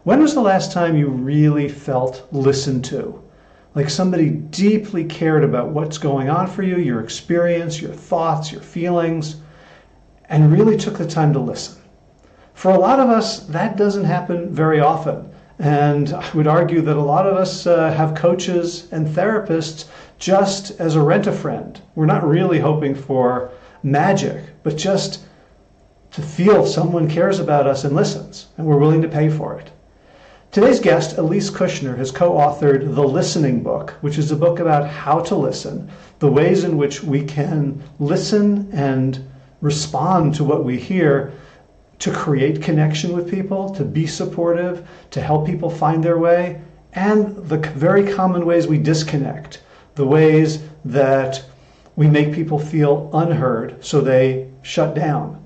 When was the last time you really felt listened to? Like somebody deeply cared about what's going on for you, your experience, your thoughts, your feelings, and really took the time to listen. For a lot of us, that doesn't happen very often. And I would argue that a lot of us have coaches and therapists just as a rent-a-friend. We're not really hoping for magic, but just to feel someone cares about us and listens, and we're willing to pay for it. Today's guest, Elise Kushner, has co-authored The Listening Book, which is a book about how to listen, the ways in which we can listen and respond to what we hear to create connection with people, to be supportive, to help people find their way, and the very common ways we disconnect, the ways that we make people feel unheard so they shut down.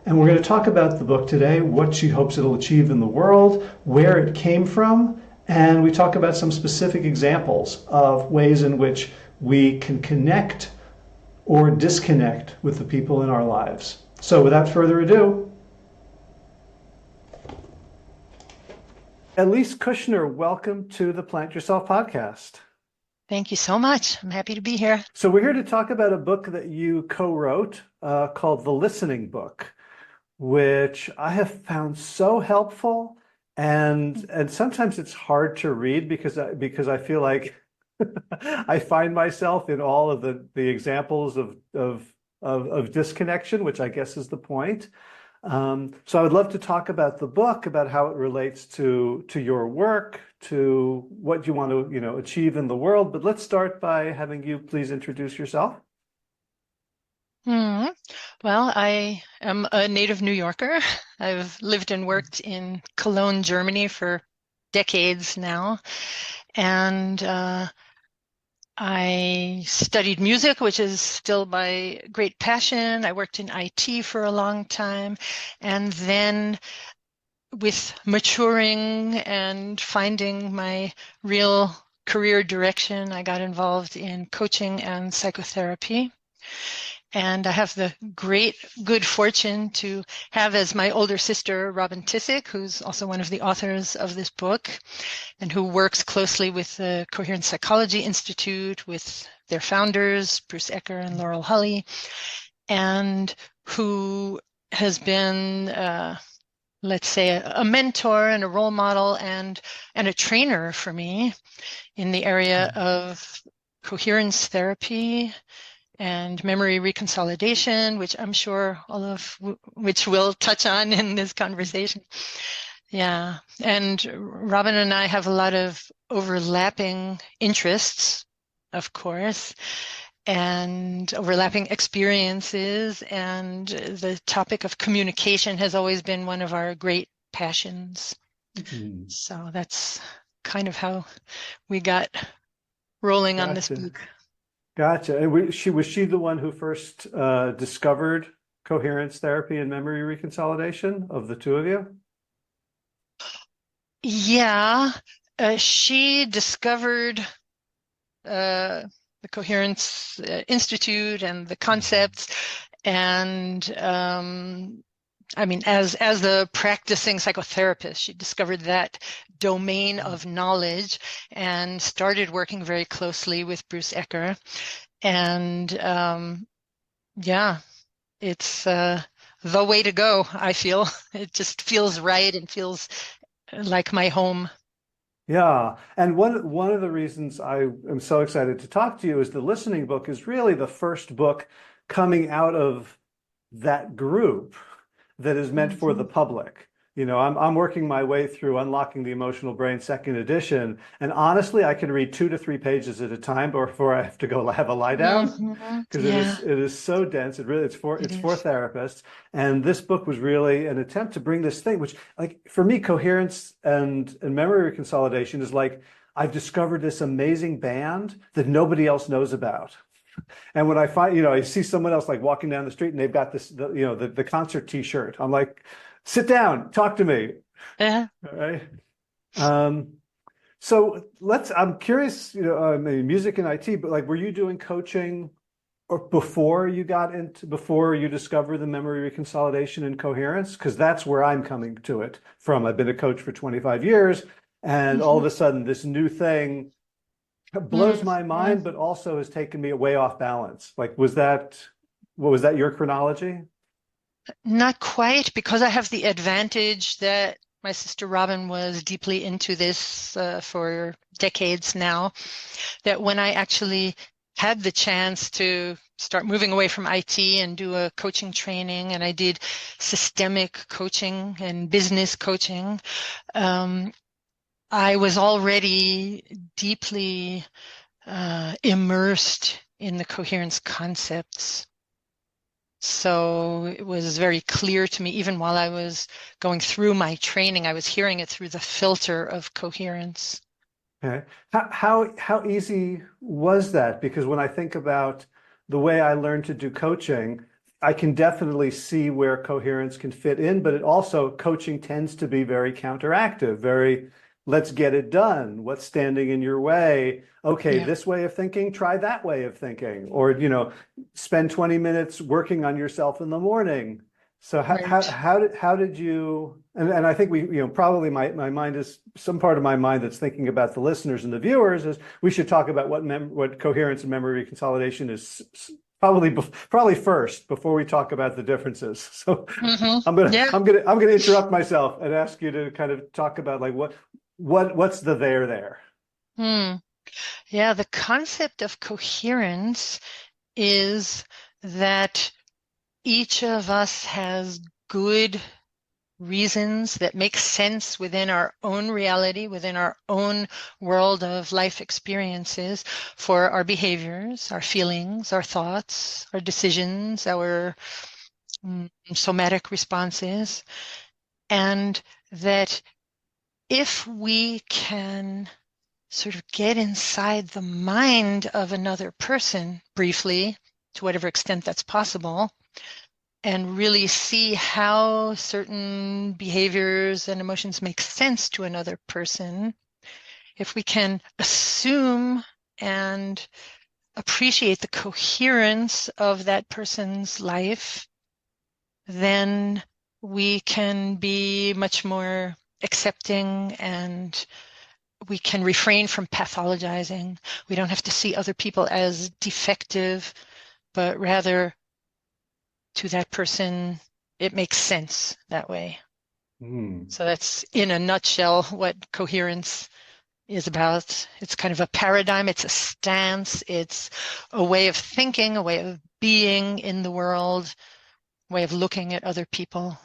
And we're going to talk about the book today, what she hopes it'll achieve in the world, where it came from, and we talk about some specific examples of ways in which we can connect or disconnect with the people in our lives. So without further ado, Elise Kushner, welcome to the Plant Yourself podcast. Thank you so much. I'm happy to be here. So we're here to talk about a book that you co-wrote called The Listening Book, which I have found so helpful, and sometimes it's hard to read because I feel like I find myself in all of the examples of disconnection, which I guess is the point. So I would love to talk about the book, about how it relates to your work, to what you want to achieve in the world. But let's start by having you please introduce yourself. Well, I am a native New Yorker. I've lived and worked in Cologne, Germany for decades now. And I studied music, which is still my great passion. I worked in IT for a long time. And then with maturing and finding my real career direction, I got involved in coaching and psychotherapy. And I have the good fortune to have as my older sister, Robin Tissick, who's also one of the authors of this book and who works closely with the Coherent Psychology Institute, with their founders, Bruce Ecker and Laurel Hulley, and who has been, let's say, a mentor and a role model and a trainer for me in the area of coherence therapy and memory reconsolidation, which I'm sure all of which we'll touch on in this conversation. Yeah, and Robin and I have a lot of overlapping interests, of course, and overlapping experiences, and the topic of communication has always been one of our great passions. Mm-hmm. So that's kind of how we got rolling on this book. Gotcha. And was she the one who first discovered coherence therapy and memory reconsolidation of the two of you? Yeah, she discovered the Coherence Institute and the concepts, and I mean, as a practicing psychotherapist, she discovered that domain of knowledge and started working very closely with Bruce Ecker. And yeah, it's the way to go, I feel. It just feels right and feels like my home. Yeah, and one of the reasons I am so excited to talk to you is the Listening Book is really the first book coming out of that group that is meant for the public. You know, I'm working my way through Unlocking the Emotional Brain second edition, and honestly, I can read 2 to 3 pages at a time before I have to go have a lie down because it is so dense. It's for therapists, and this book was really an attempt to bring this thing, which, like, for me, coherence and memory reconsolidation is like I've discovered this amazing band that nobody else knows about. And when I find, I see someone else like walking down the street and they've got this, the concert T-shirt. I'm like, sit down, talk to me. Yeah. All right. So I'm curious, music and IT, but like, were you doing coaching or before you discover the memory reconsolidation and coherence? Because that's where I'm coming to it from. I've been a coach for 25 years, and all of Mhm. a sudden this new thing blows my Mhm. mind, but also has taken me way off balance. Like, was that your chronology? Not quite, because I have the advantage that my sister Robin was deeply into this for decades now, that when I actually had the chance to start moving away from IT and do a coaching training, and I did systemic coaching and business coaching, um, I was already deeply immersed in the coherence concepts. So it was very clear to me, even while I was going through my training, I was hearing it through the filter of coherence. Okay. How easy was that? Because when I think about the way I learned to do coaching, I can definitely see where coherence can fit in, but it also, coaching tends to be very counteractive, very, let's get it done. What's standing in your way? Okay, Yeah, this way of thinking, try that way of thinking. Or, spend 20 minutes working on yourself in the morning. So right. how did you, and I think probably my mind is, some part of my mind that's thinking about the listeners and the viewers, is we should talk about what coherence and memory consolidation is, probably first, before we talk about the differences. So Hmm. I'm gonna Yeah. I'm gonna I'm gonna interrupt myself and ask you to kind of talk about, like, what's the there. Hmm. Yeah, the concept of coherence is that each of us has good reasons that make sense within our own reality, within our own world of life experiences for our behaviors, our feelings, our thoughts, our decisions, our somatic responses. And that if we can sort of get inside the mind of another person briefly, to whatever extent that's possible, and really see how certain behaviors and emotions make sense to another person, if we can assume and appreciate the coherence of that person's life, then we can be much more accepting, and we can refrain from pathologizing. We don't have to see other people as defective, but rather to that person, it makes sense that way. Hmm. So that's in a nutshell what coherence is about. It's kind of a paradigm, it's a stance, it's a way of thinking, a way of being in the world, a way of looking at other people.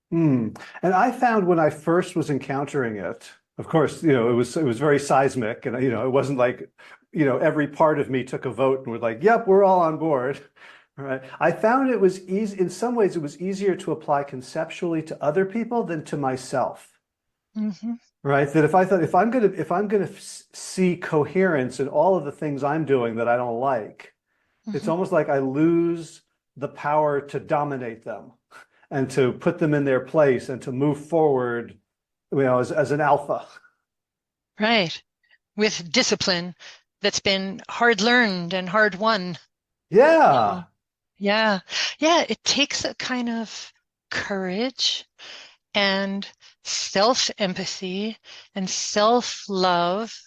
Hmm. And I found when I first was encountering it, of course, it was very seismic, and it wasn't like, every part of me took a vote and was like, "Yep, we're all on board." All right. I found it was easy in some ways. It was easier to apply conceptually to other people than to myself. Hmm. Right? That if I'm gonna see coherence in all of the things I'm doing that I don't like, it's Hmm. almost like I lose the power to dominate them and to put them in their place and to move forward, as an alpha. Right. With discipline that's been hard learned and hard won. Yeah. Yeah. Yeah. It takes a kind of courage and self-empathy and self-love,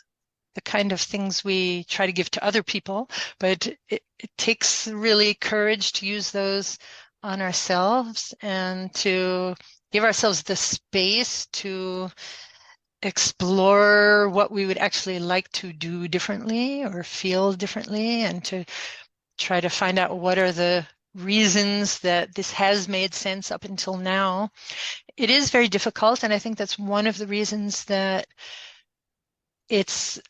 the kind of things we try to give to other people, but it takes really courage to use those on ourselves and to give ourselves the space to explore what we would actually like to do differently or feel differently, and to try to find out what are the reasons that this has made sense up until now. It is very difficult, and I think that's one of the reasons that it's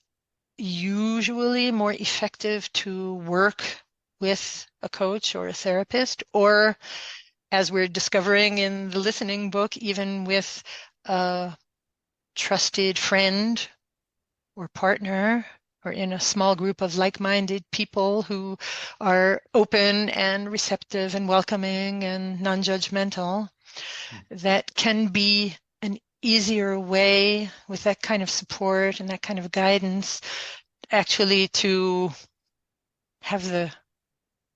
usually more effective to work with a coach or a therapist, or as we're discovering in the listening book, even with a trusted friend or partner, or in a small group of like-minded people who are open and receptive and welcoming and non-judgmental. That can be an easier way, with that kind of support and that kind of guidance, actually to have the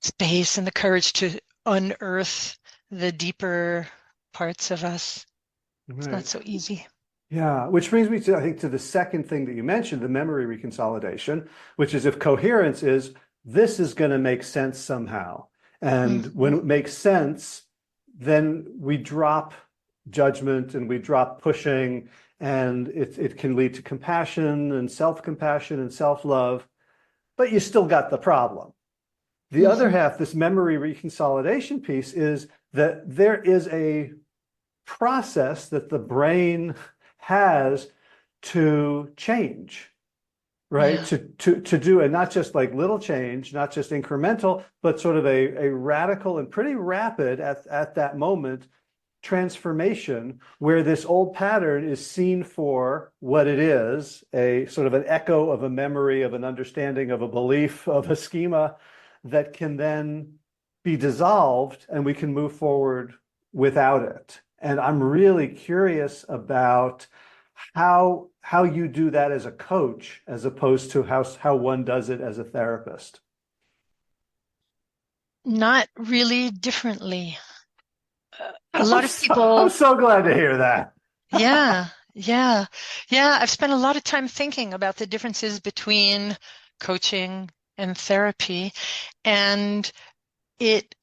space and the courage to unearth the deeper parts of us. It's not Right. so easy. Yeah, which brings me to, I think, to the second thing that you mentioned, the memory reconsolidation, which is if coherence is this is going to make sense somehow. And when Mhm. it makes sense, then we drop judgment and we drop pushing, and it can lead to compassion and self-compassion and self-love, but you still got the problem. The other Mhm. half, this memory reconsolidation piece, is that there is a process that the brain has to change, right? Yeah. To do, and not just like little change, not just incremental, but sort of a radical and pretty rapid at that moment transformation where this old pattern is seen for what it is, a sort of an echo of a memory, of an understanding, of a belief, of a schema that can then be dissolved and we can move forward without it. And I'm really curious about how you do that as a coach as opposed to how one does it as a therapist. Not really differently. A I'm lot of so, I'm people, so glad to hear that. yeah, yeah, yeah. I've spent a lot of time thinking about the differences between coaching and therapy. And it,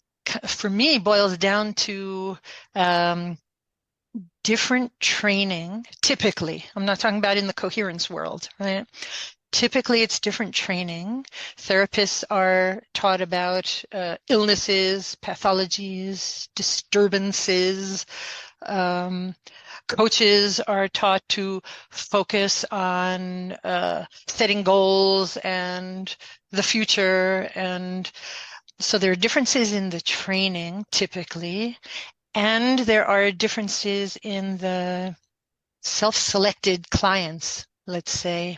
for me, boils down to um, different training. Typically, I'm not talking about in the coherence world, right? Typically, it's different training. Therapists are taught about illnesses, pathologies, disturbances. Um, Coaches are taught to focus on setting goals and the future. And so there are differences in the training typically, and there are differences in the self-selected clients, let's say,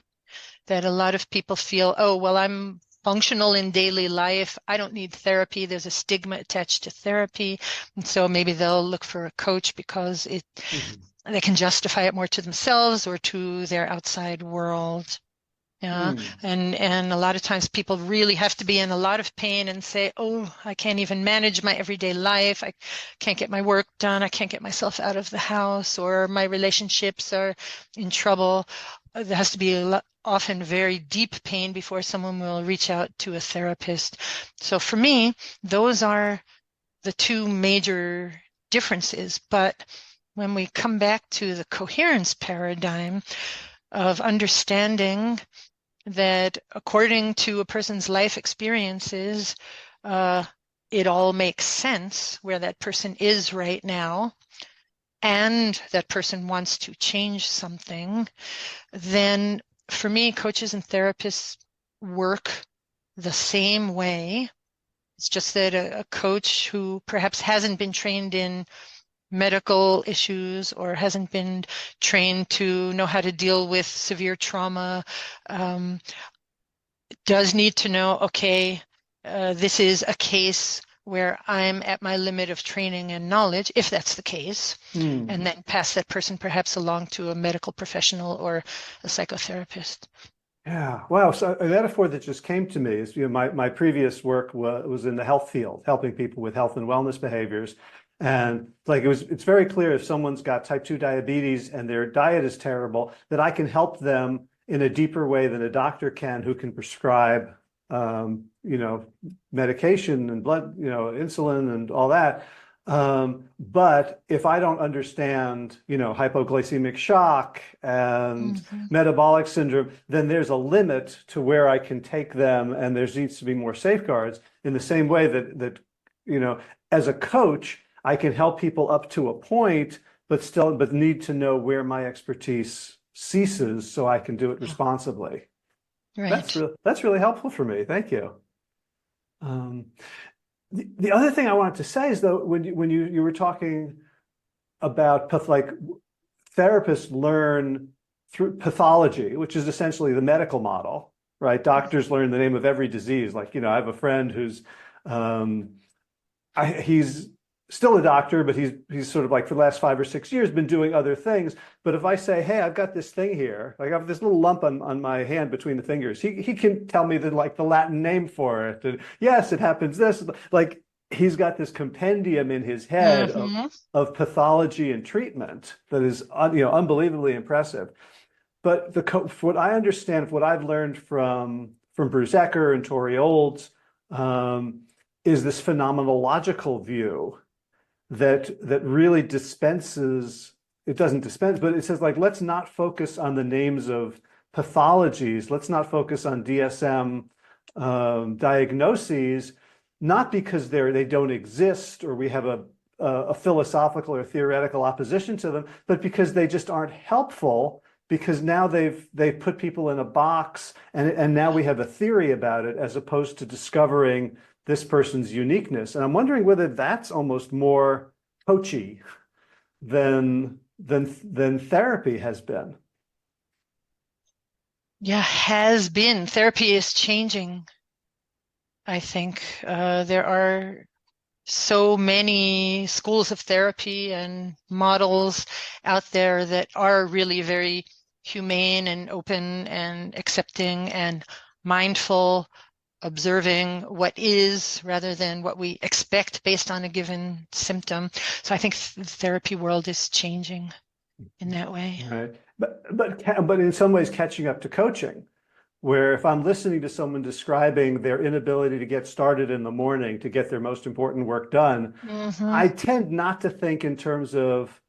that a lot of people feel, oh, well, I'm functional in daily life. I don't need therapy. There's a stigma attached to therapy. And so maybe they'll look for a coach because Mhm. they can justify it more to themselves or to their outside world. Yeah. Mm. And a lot of times people really have to be in a lot of pain and say, oh, I can't even manage my everyday life. I can't get my work done. I can't get myself out of the house, or my relationships are in trouble. There has to be often very deep pain before someone will reach out to a therapist. So for me, those are the two major differences. But when we come back to the coherence paradigm of understanding that according to a person's life experiences, uh, it all makes sense where that person is right now, and that person wants to change something, then for me, coaches and therapists work the same way. It's just that a coach who perhaps hasn't been trained in medical issues or hasn't been trained to know how to deal with severe trauma um, does need to know, okay, this is a case where I'm at my limit of training and knowledge, if that's the case, Mm. and then pass that person perhaps along to a medical professional or a psychotherapist. Yeah, wow. So a metaphor that just came to me is, my previous work was in the health field, helping people with health and wellness behaviors. And like it's very clear if someone's got type 2 diabetes and their diet is terrible, that I can help them in a deeper way than a doctor can, who can prescribe, you know, medication and blood, insulin and all that. But if I don't understand, hypoglycemic shock and Mhm. metabolic syndrome, then there's a limit to where I can take them, and there needs to be more safeguards. In the same way you know, as a coach, I can help people up to a point, but need to know where my expertise ceases so I can do it Yeah, responsibly. right. That's really helpful for me. Thank you. Um, the other thing I wanted to say is, though, when you were talking about like therapists learn through pathology, which is essentially the medical model, right? Doctors learn the name of every disease. Like, I have a friend who's, um, he's still a doctor, but he's sort of like for the last 5 or 6 years been doing other things. But if I say, hey, I've got this thing here, like I have this little lump on my hand between the fingers, he can tell me the Latin name for it. And yes, it happens this. Like he's got this compendium in his head Mm-hmm. of pathology and treatment that is unbelievably impressive. But what I understand, what I've learned from Bruce Ecker and Tori Olds, is this phenomenological view that really dispenses, it doesn't dispense, but it says like, let's not focus on the names of pathologies. Let's not focus on DSM diagnoses, not because they don't exist or we have a philosophical or theoretical opposition to them, but because they just aren't helpful, because now they've put people in a box and now we have a theory about it as opposed to discovering this person's uniqueness. And I'm wondering whether that's almost more coachy than therapy has been. Yeah, has been. Therapy is changing, I think. There are so many schools of therapy and models out there that are really very humane and open and accepting and mindful, observing what is rather than what we expect based on a given symptom. So I think the therapy world is changing in that way. Right. But in some ways catching up to coaching, where if I'm listening to someone describing their inability to get started in the morning to get their most important work done, Mm-hmm. I tend not to think in terms of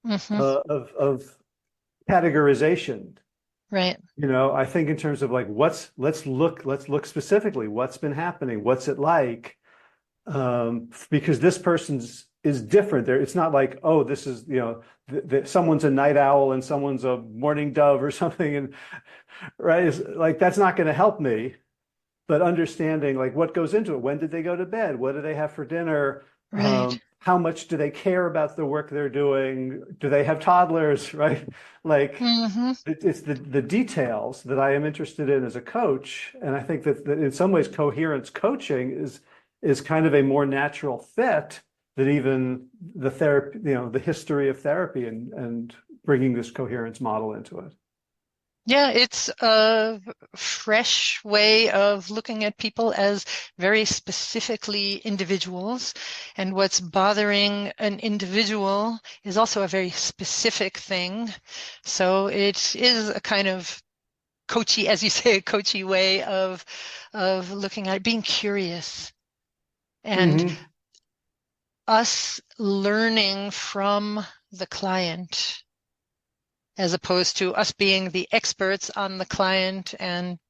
Mm-hmm. of categorization. Right. I think in terms of like let's look specifically what's been happening, what's it like, because this person's is different. It's not like, oh, this is someone's a night owl and someone's a morning dove or something, and right, it's like that's not going to help me. But understanding like what goes into it, when did they go to bed, what do they have for dinner, Right. how much do they care about the work they're doing, do they have toddlers, right? Like Mm-hmm. it's the details that I am interested in as a coach. And I think that in some ways coherence coaching is kind of a more natural fit than even the therapy, the history of therapy and bringing this coherence model into it. Yeah, it's a fresh way of looking at people as very specifically individuals. And what's bothering an individual is also a very specific thing. So it is a kind of coachy, as you say, a coachy way of looking at it, being curious and Mm-hmm. us learning from the client as opposed to us being the experts on the client and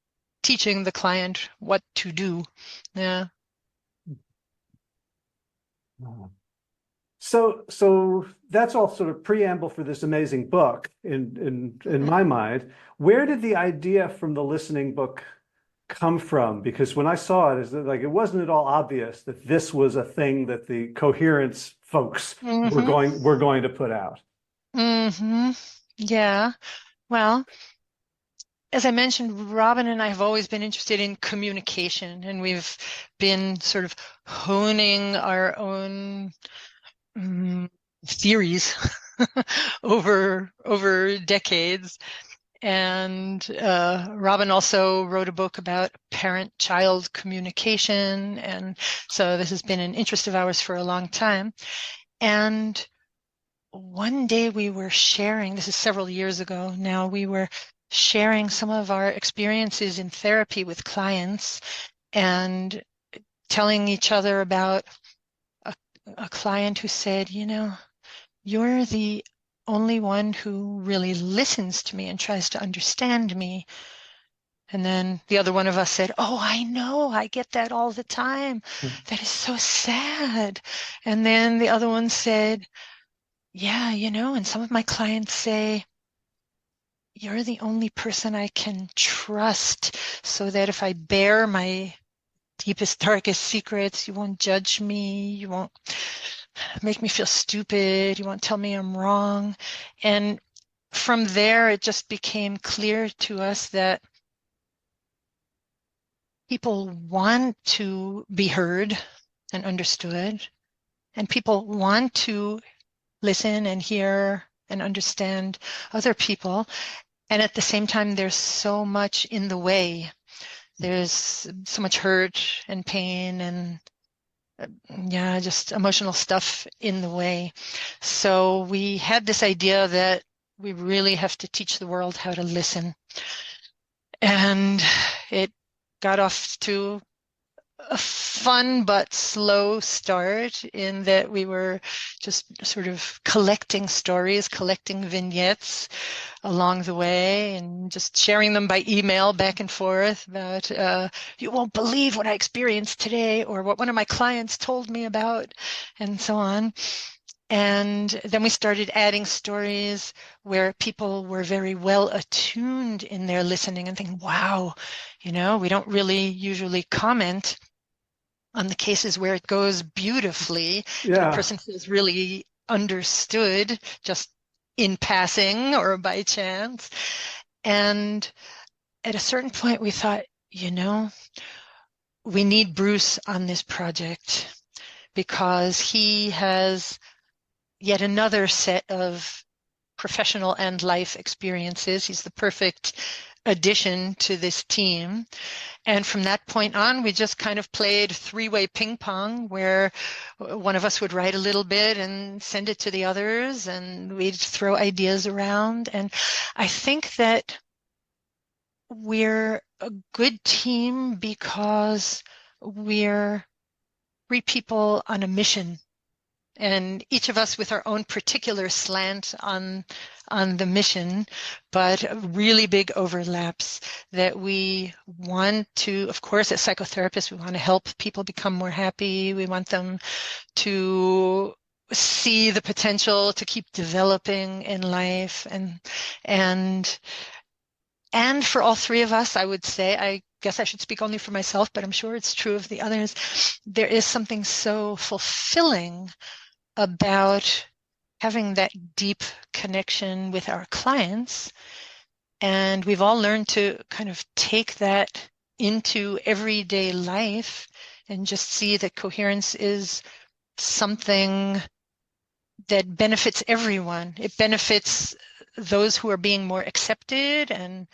teaching the client what to do. Yeah. So that's all sort of preamble for this amazing book in my mind. Where did the idea from the listening book come from? Because when I saw it, is that like it wasn't at all obvious that this was a thing that the coherence folks Mm-hmm. were going to put out. Mm-hmm. Yeah. Well, as I mentioned, Robin and I have always been interested in communication, and we've been sort of honing our own theories over decades. And Robin also wrote a book about parent-child communication, and so this has been an interest of ours for a long time. And one day we were sharing, this is several years ago now, we were sharing some of our experiences in therapy with clients and telling each other about a client who said, you're the only one who really listens to me and tries to understand me. And then the other one of us said, oh, I know, I get that all the time. That is so sad. And then the other one said, yeah, and some of my clients say, you're the only person I can trust so that if I bare my deepest, darkest secrets, you won't judge me, you won't make me feel stupid, you won't tell me I'm wrong. And from there, it just became clear to us that people want to be heard and understood. and people want to listen and hear and understand other people. And at the same time, there's so much in the way. There's so much hurt and pain and yeah, just emotional stuff in the way. So we had this idea that we really have to teach the world how to listen. And it got off to a fun but slow start in that we were just sort of collecting stories, collecting vignettes along the way and just sharing them by email back and forth about, you won't believe what I experienced today or what one of my clients told me about, and so on. And then we started adding stories where people were very well attuned in their listening and thinking, wow, we don't really usually comment on the cases where it goes beautifully and the Yeah. person feels really understood just in passing or by chance. And at a certain point, we thought, we need Bruce on this project because he has yet another set of professional and life experiences. He's the perfect addition to this team. And from that point on, we just kind of played three-way ping pong where one of us would write a little bit and send it to the others, and we'd throw ideas around. And I think that we're a good team because we're three people on a mission, and each of us with our own particular slant on the mission, but really big overlaps that we want to, of course, as psychotherapists, we want to help people become more happy. We want them to see the potential to keep developing in life. And for all three of us, I would say, I guess I should speak only for myself, but I'm sure it's true of the others, there is something so fulfilling about having that deep connection with our clients. And we've all learned to kind of take that into everyday life and just see that coherence is something that benefits everyone. It benefits those who are being more accepted and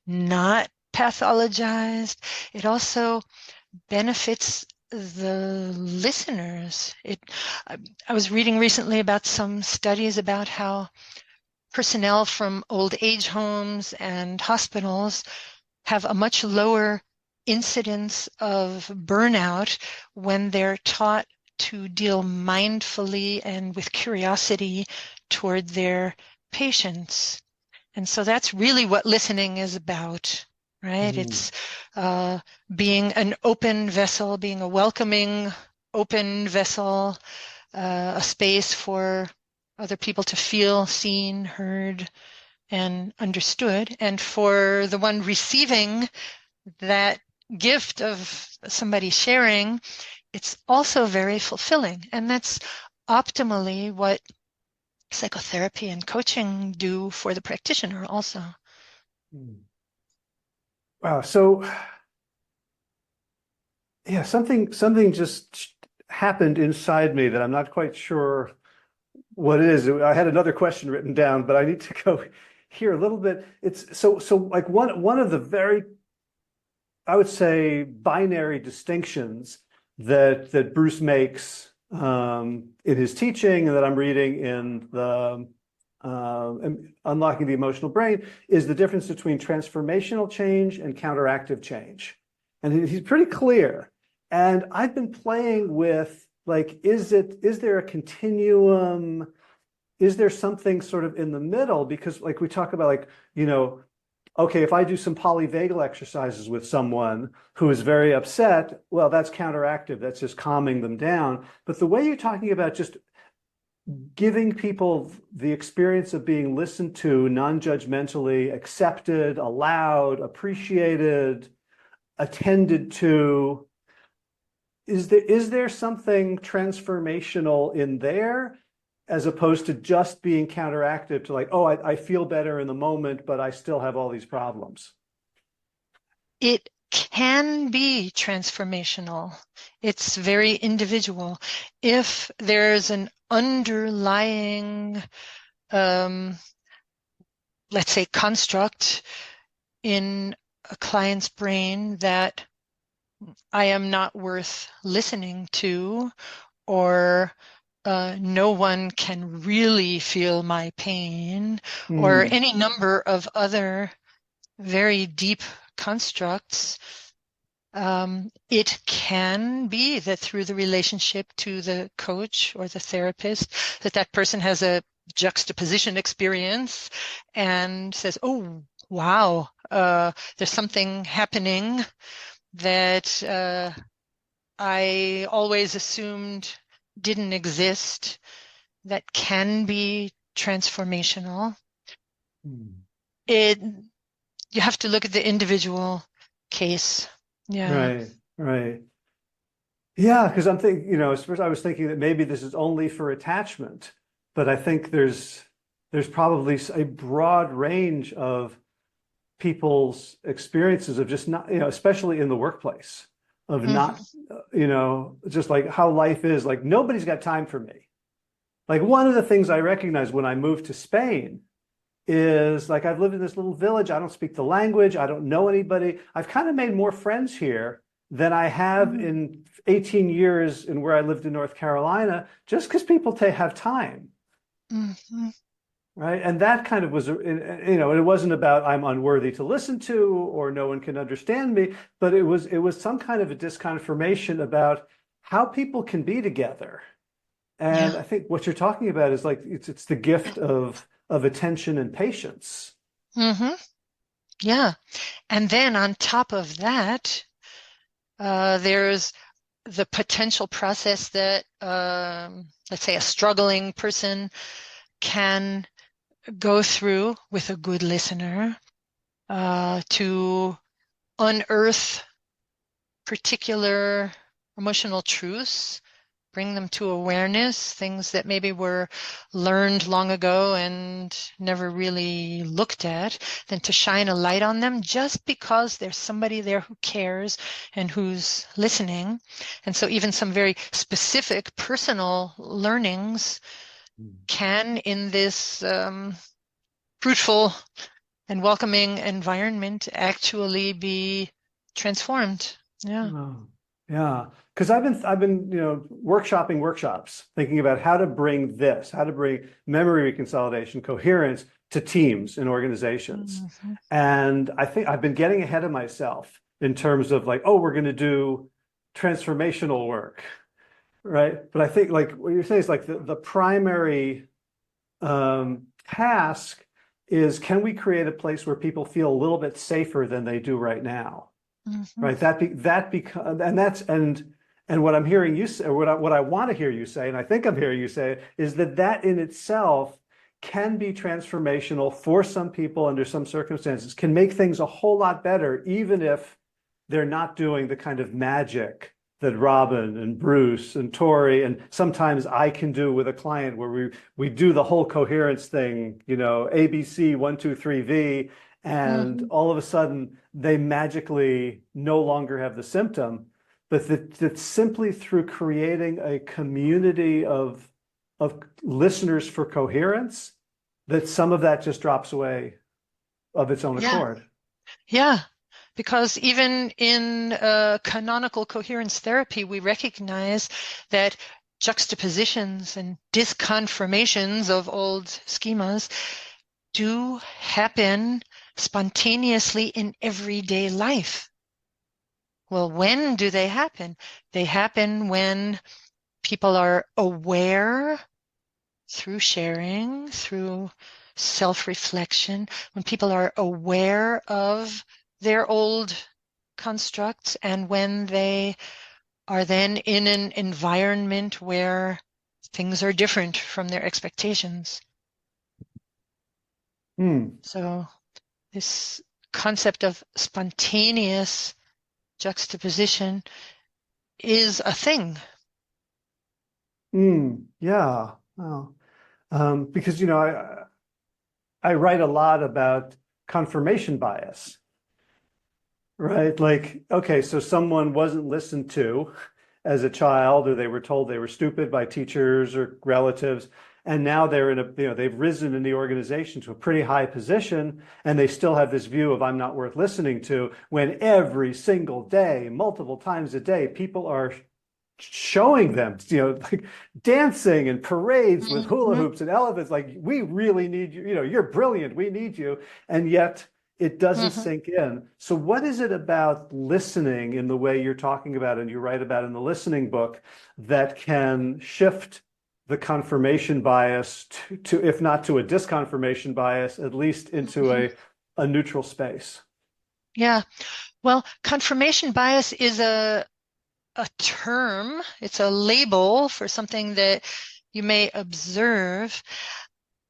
not pathologized. It also benefits the listeners. I was reading recently about some studies about how personnel from old age homes and hospitals have a much lower incidence of burnout when they're taught to deal mindfully and with curiosity toward their patients. And so that's really what listening is about, right? It's being an open vessel, being a welcoming, open vessel, a space for other people to feel seen, heard, and understood. And for the one receiving that gift of somebody sharing, it's also very fulfilling. And that's optimally what psychotherapy and coaching do for the practitioner also. Wow. So yeah, something just happened inside me that I'm not quite sure what it is. I had another question written down, but I need to go here a little bit. It's so like one of the very, I would say, binary distinctions that Bruce makes in his teaching and that I'm reading in the Unlocking the Emotional Brain is the difference between transformational change and counteractive change. And he's pretty clear. And I've been playing with, like, is there a continuum? Is there something sort of in the middle? Because like we talk about, like, okay, if I do some polyvagal exercises with someone who is very upset, well, that's counteractive. That's just calming them down. But the way you're talking about just giving people the experience of being listened to, non-judgmentally, accepted, allowed, appreciated, attended to, is there something transformational in there as opposed to just being counteractive to, like, oh, I feel better in the moment, but I still have all these problems? It can be transformational. It's very individual. If there's an underlying, um, let's say, construct in a client's brain that I am not worth listening to, or no one can really feel my pain, or Hmm. any number of other very deep constructs, it can be that through the relationship to the coach or the therapist, that that person has a juxtaposition experience and says, "Oh, wow, there's something happening that I always assumed didn't exist that can be transformational." Hmm. It You have to look at the individual case. Yeah. Right, right. Yeah, because I'm thinking, first I was thinking that maybe this is only for attachment, but I think there's probably a broad range of people's experiences of just not, especially in the workplace, of not, Hmm. just like how life is, like nobody's got time for me. Like one of the things I recognized when I moved to Spain is like I've lived in this little village. I don't speak the language. I don't know anybody. I've kind of made more friends here than I have in 18 years in where I lived in North Carolina, just because people have time, Hmm. right? And that kind of was, it wasn't about I'm unworthy to listen to or no one can understand me, but it was some kind of a disconfirmation about how people can be together. Yeah. And I think what you're talking about is like it's the gift of attention and patience. Hmm. Yeah. And then on top of that, there's the potential process that, let's say, a struggling person can go through with a good listener, to unearth particular emotional truths, bring them to awareness, things that maybe were learned long ago and never really looked at, then to shine a light on them just because there's somebody there who cares and who's listening. And so even some very specific personal learnings can, in this fruitful and welcoming environment, actually be transformed. Yeah. Oh, yeah. Because I've been, workshopping workshops, thinking about how to bring memory reconsolidation, coherence to teams and organizations. Mhm. And I think I've been getting ahead of myself in terms of like, oh, we're going to do transformational work, right? But I think like what you're saying is like the primary task is can we create a place where people feel a little bit safer than they do right now? Mhm. Right. That become and what I'm hearing you say, or what I want to hear you say, and I think I'm hearing you say, is that in itself can be transformational for some people under some circumstances, can make things a whole lot better, even if they're not doing the kind of magic that Robin and Bruce and Tori and sometimes I can do with a client where we do the whole coherence thing, ABC 1 2 3 V, and Mhm. all of a sudden they magically no longer have the symptom, but that simply through creating a community of listeners for coherence, that some of that just drops away of its own Yeah. accord. Yeah. Because even in canonical coherence therapy, we recognize that juxtapositions and disconfirmations of old schemas do happen spontaneously in everyday life. Well, when do they happen? They happen when people are aware through sharing, through self-reflection, when people are aware of their old constructs, and when they are then in an environment where things are different from their expectations. Hmm. So this concept of spontaneous juxtaposition is a thing. Yeah. Well, because I write a lot about confirmation bias, Right. Like, okay, so someone wasn't listened to as a child, or they were told they were stupid by teachers or relatives. And now they're in a, they've risen in the organization to a pretty high position, and they still have this view of I'm not worth listening to, when every single day, multiple times a day, people are showing them, like dancing and parades with hula Mhm. hoops and elephants. Like, we really need you, you're brilliant, we need you. And yet it doesn't Mhm. sink in. So what is it about listening in the way you're talking about and you write about in the listening book that can shift the confirmation bias to if not to a disconfirmation bias, at least into Mhm. a neutral space? Yeah. Well, confirmation bias is a term. It's a label for something that you may observe.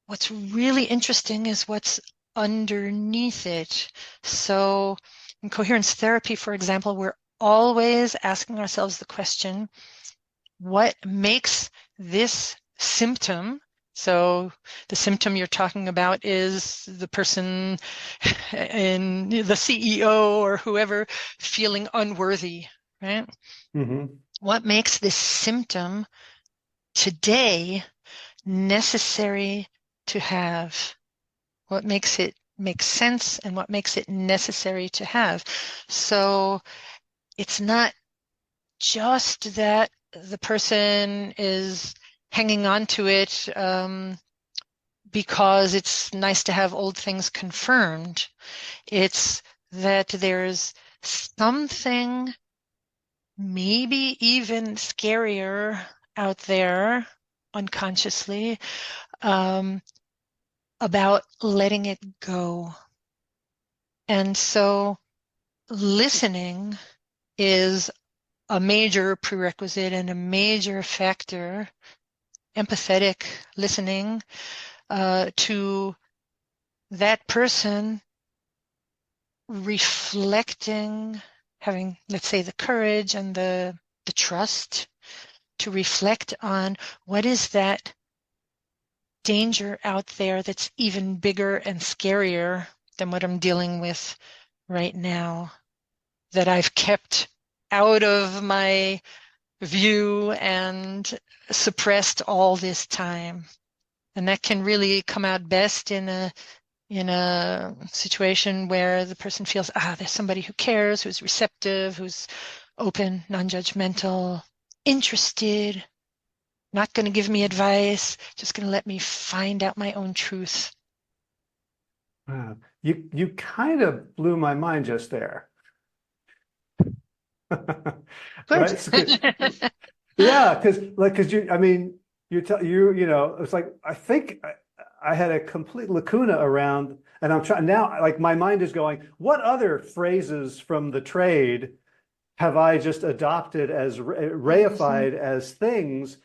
What's really interesting is what's underneath it. So in coherence therapy, for example, we're always asking ourselves the question, what makes this symptom? So the symptom you're talking about is the person in the CEO or whoever feeling unworthy, right? Mm-hmm. What makes this symptom today necessary to have? What makes it make sense and what makes it necessary to have? So it's not just that the person is hanging on to it because it's nice to have old things confirmed. It's that there's something maybe even scarier out there unconsciously um, about letting it go. And so listening is a major prerequisite and a major factor, empathetic listening to that person reflecting, having, let's say, the courage and the trust to reflect on what is that danger out there that's even bigger and scarier than what I'm dealing with right now, that I've kept out of my view and suppressed all this time. And that can really come out best in a situation where the person feels, there's somebody who cares, who's receptive, who's open, non-judgmental, interested, not going to give me advice, just going to let me find out my own truth. Wow. You kind of blew my mind just there. Good. Right? Yeah, because you, I mean, it's like I think I had a complete lacuna around, and I'm trying now, like my mind is going, what other phrases from the trade have I just adopted as Mhm. reified as things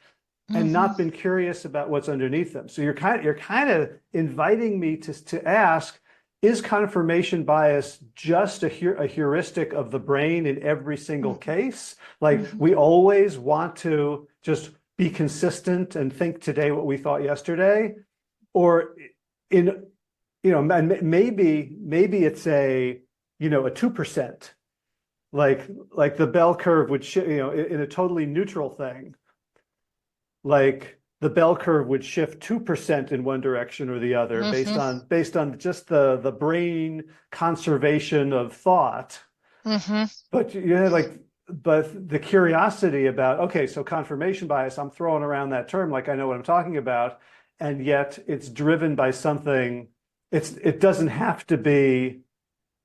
and Mhm. not been curious about what's underneath them? So you're kind of inviting me to ask, is confirmation bias just a heuristic of the brain in every single Mhm. case? Like, Mhm. we always want to just be consistent and think today what we thought yesterday? Or in, maybe it's a 2%, like the bell curve would, in a totally neutral thing, like the bell curve would shift 2% in one direction or the other based Mhm. on just the brain conservation of thought. Mhm. But but the curiosity about, okay, so confirmation bias, I'm throwing around that term like I know what I'm talking about, and yet it's driven by something. It doesn't have to be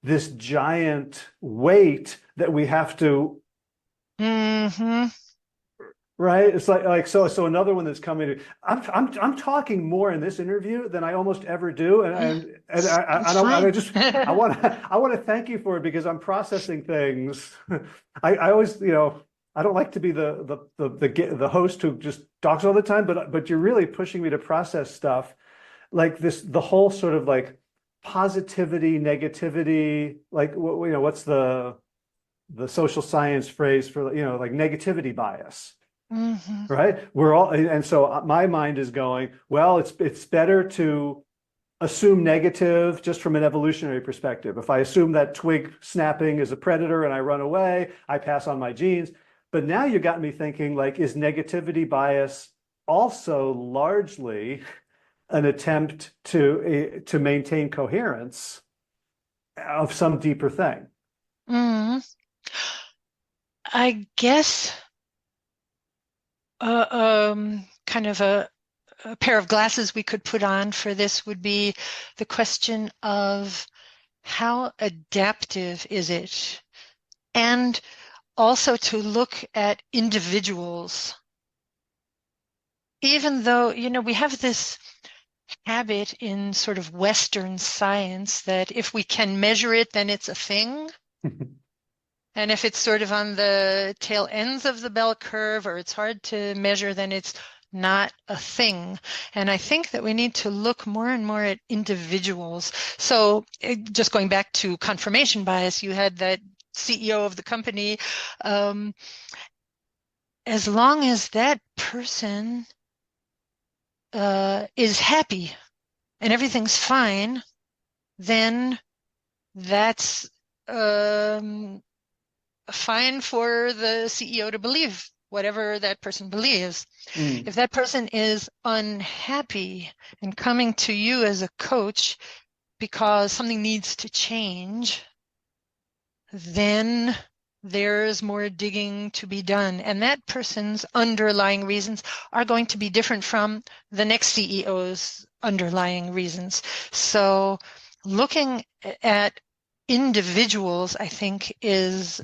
this giant weight that we have to. Mhm. Right? It's like so another one that's coming. I'm talking more in this interview than I almost ever do, and I just I want to thank you for it because I'm processing things. I always, I don't like to be the host who just talks all the time, but you're really pushing me to process stuff like this, the whole sort of like positivity, negativity, like what's the social science phrase for, like negativity bias, Mhm. right? We're all, and so my mind is going, well, it's better to assume negative just from an evolutionary perspective. If I assume that twig snapping is a predator and I run away, I pass on my genes. But now you got me thinking, like, is negativity bias also largely an attempt to maintain coherence of some deeper thing? Mm, I guess kind of a pair of glasses we could put on for this would be the question of how adaptive is it? And also to look at individuals. Even though, we have this habit in sort of Western science that if we can measure it, then it's a thing. And if it's sort of on the tail ends of the bell curve or it's hard to measure, then it's not a thing. And I think that we need to look more and more at individuals. So just going back to confirmation bias, you had that CEO of the company. As long as that person is happy and everything's fine, then that's fine for the CEO to believe whatever that person believes. If that person is unhappy and coming to you as a coach because something needs to change, then there's more digging to be done. And that person's underlying reasons are going to be different from the next CEO's underlying reasons. So looking at individuals, I think, is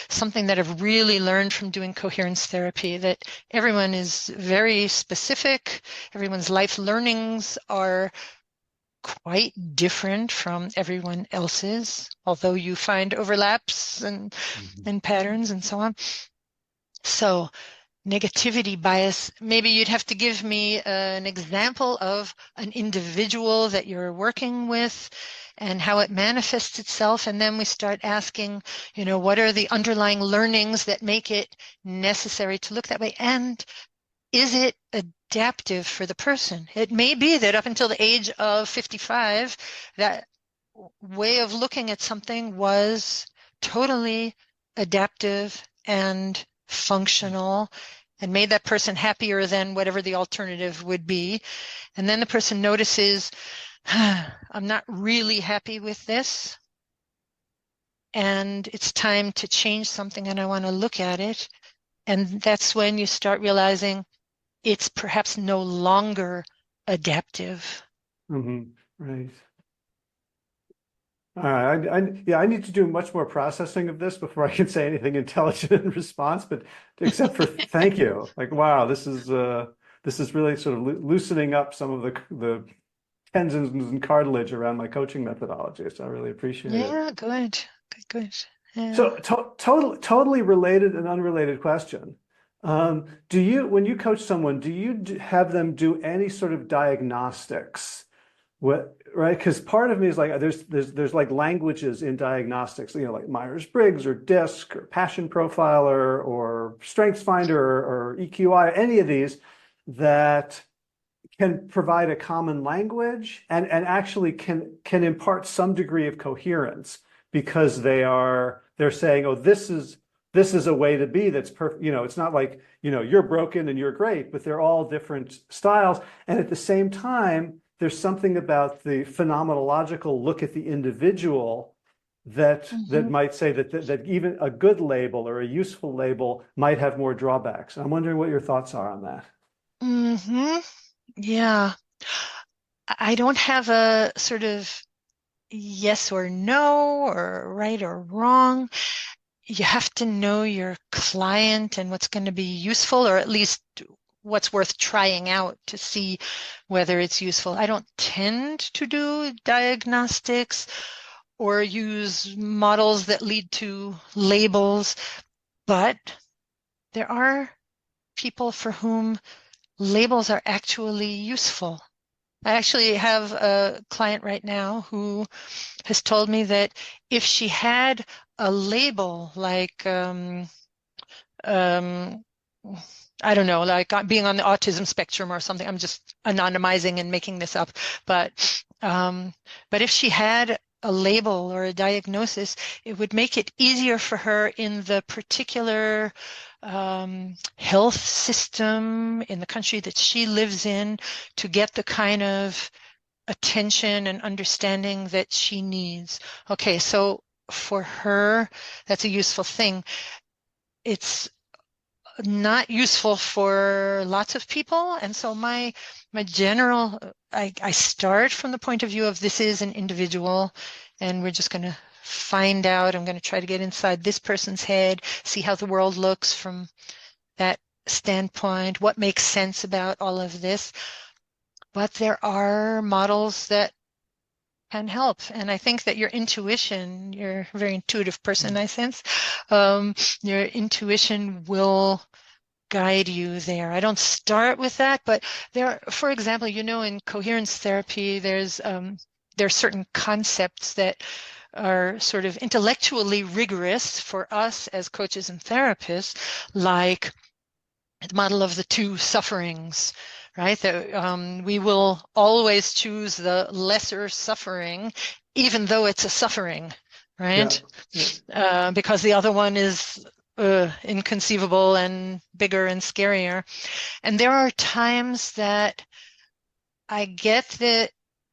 something that I've really learned from doing coherence therapy, that everyone is very specific. Everyone's life learnings are quite different from everyone else's, although you find overlaps and patterns and so on. So negativity bias, maybe you'd have to give me an example of an individual that you're working with and how it manifests itself. And then we start asking, what are the underlying learnings that make it necessary to look that way? And is it adaptive for the person? It may be that up until the age of 55, that way of looking at something was totally adaptive and functional and made that person happier than whatever the alternative would be. And then the person notices, I'm not really happy with this, and it's time to change something and I want to look at it. And that's when you start realizing it's perhaps no longer adaptive. Right. All right. I need to do much more processing of this before I can say anything intelligent in response. But except for thank you. Like, wow, this is really sort of loosening up some of the tendons and cartilage around my coaching methodology. So I really appreciate it. Yeah, good. Yeah. So totally related and unrelated question. When you coach someone, do you have them do any sort of diagnostics? Right? Because part of me is like, there's like languages in diagnostics, like Myers-Briggs or DISC or Passion Profiler or StrengthsFinder or EQI, any of these that can provide a common language and actually can impart some degree of coherence because they're saying, oh, this is a way to be that's perfect. It's not like, you're broken and you're great, but they're all different styles. And at the same time, there's something about the phenomenological look at the individual that might say that even a good label or a useful label might have more drawbacks. I'm wondering what your thoughts are on that. Yeah. I don't have a sort of yes or no or right or wrong. You have to know your client and what's going to be useful, or at least what's worth trying out to see whether it's useful. I don't tend to do diagnostics or use models that lead to labels, but there are people for whom labels are actually useful. I actually have a client right now who has told me that if she had a label like I don't know, like being on the autism spectrum or something. I'm just anonymizing and making this up. Um, but if she had a label or a diagnosis, it would make it easier for her in the particular health system in the country that she lives in to get the kind of attention and understanding that she needs. Okay, so for her, that's a useful thing. It's not useful for lots of people. And so my general, I start from the point of view of this is an individual, and we're just going to find out. I'm going to try to get inside this person's head, see how the world looks from that standpoint, what makes sense about all of this. But there are models that can help. And I think that your intuition, you're a very intuitive person, I sense, your intuition will guide you there. I don't start with that, but there, for example, in coherence therapy, there are certain concepts that are sort of intellectually rigorous for us as coaches and therapists, like the model of the two sufferings, right? That we will always choose the lesser suffering, even though it's a suffering, right? Yeah. Because the other one is inconceivable and bigger and scarier. And there are times that I get the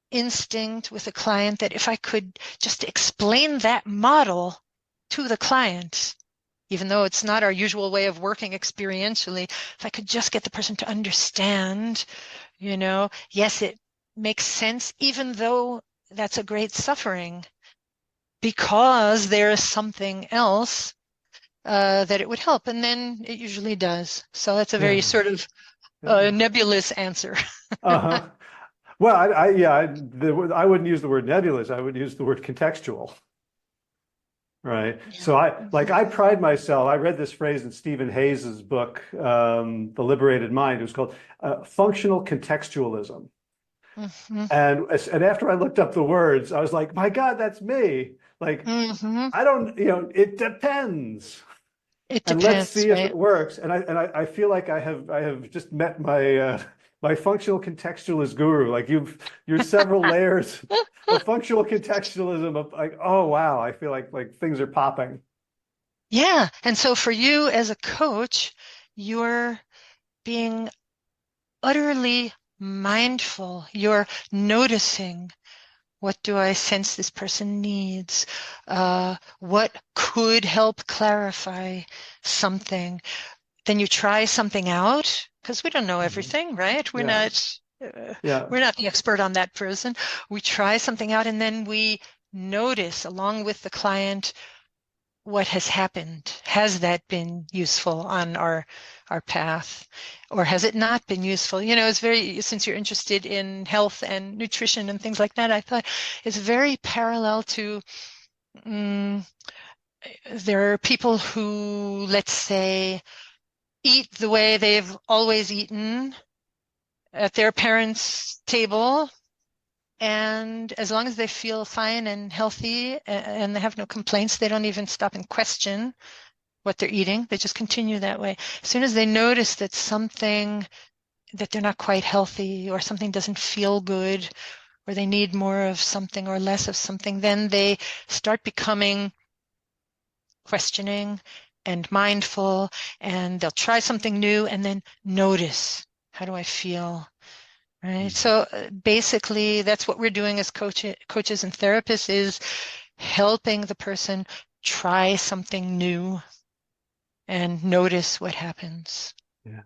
instinct with a client that if I could just explain that model to the client, even though it's not our usual way of working experientially, if I could just get the person to understand, yes, it makes sense, even though that's a great suffering, because there is something else that it would help. And then it usually does. So that's a very Yeah. sort of nebulous answer. Uh-huh. Well, I wouldn't use the word nebulous. I would use the word contextual. Right. Yeah. So I pride myself. I read this phrase in Stephen Hayes's book, The Liberated Mind. It was called functional contextualism. Mm-hmm. And after I looked up the words, I was like, my God, that's me. Like, Mm-hmm. I don't, it depends. It And let's depends, see if right? it works. And I feel like I have just met my functional contextualist guru. Like you're several layers of functional contextualism of like, oh wow, I feel like things are popping. Yeah. And so for you as a coach, you're being utterly mindful. You're noticing, what do I sense this person needs? What could help clarify something? Then you try something out, because we don't know everything, right? We're Yeah. not Yeah. we're not the expert on that person. We try something out, and then we notice along with the client what has happened. Has that been useful on our path, or has it not been useful? It's very, since you're interested in health and nutrition and things like that, I thought it's very parallel to there are people who, let's say, eat the way they've always eaten at their parents' table. And as long as they feel fine and healthy and they have no complaints, they don't even stop and question what they're eating. They just continue that way. As soon as they notice that they're not quite healthy, or something doesn't feel good, or they need more of something or less of something, then they start becoming questioning and mindful, and they'll try something new and then notice, how do I feel? Right. So basically, that's what we're doing as coaches and therapists, is helping the person try something new and notice what happens. Yeah.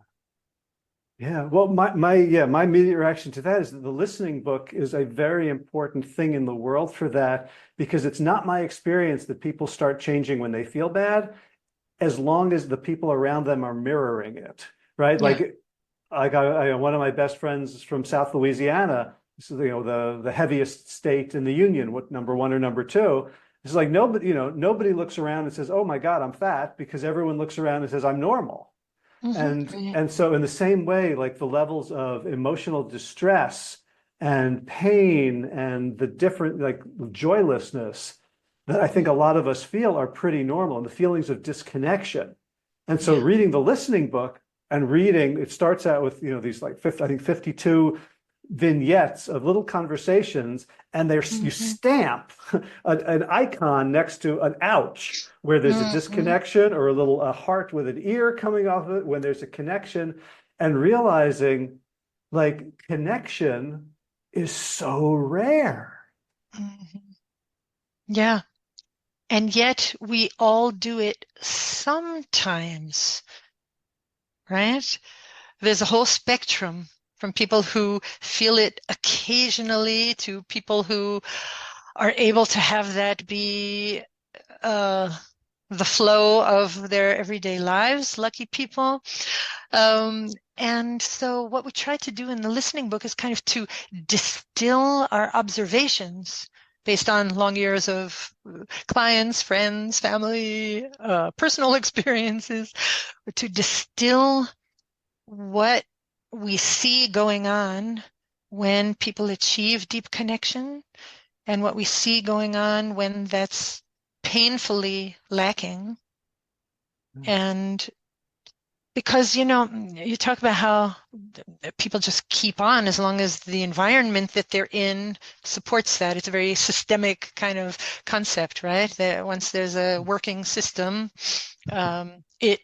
Yeah. Well, my immediate reaction to that is that the listening book is a very important thing in the world for that, because it's not my experience that people start changing when they feel bad, as long as the people around them are mirroring it. Right. Yeah. Like one of my best friends from South Louisiana, so, the heaviest state in the union, what, number one or number two. It's like nobody looks around and says, "Oh my God, I'm fat," because everyone looks around and says, "I'm normal." Mm-hmm. And so in the same way, like the levels of emotional distress and pain and the different, like, joylessness that I think a lot of us feel are pretty normal, and the feelings of disconnection. And so Yeah. reading the listening book and reading. It starts out with, these like 50, I think 52 vignettes of little conversations, and you Mhm. stamp an icon next to an ouch where there's a Mhm. disconnection, or a heart with an ear coming off of it when there's a connection, and realizing like connection is so rare. Mhm. Yeah. And yet we all do it sometimes, right? There's a whole spectrum from people who feel it occasionally to people who are able to have that be uh, the flow of their everyday lives, lucky people. Um, and so what we try to do in the listening book is kind of to distill our observations based on long years of clients, friends, family, personal experiences, to distill what we see going on when people achieve deep connection and what we see going on when that's painfully lacking. And because, you talk about how people just keep on as long as the environment that they're in supports that. It's a very systemic kind of concept, right? That once there's a working system, it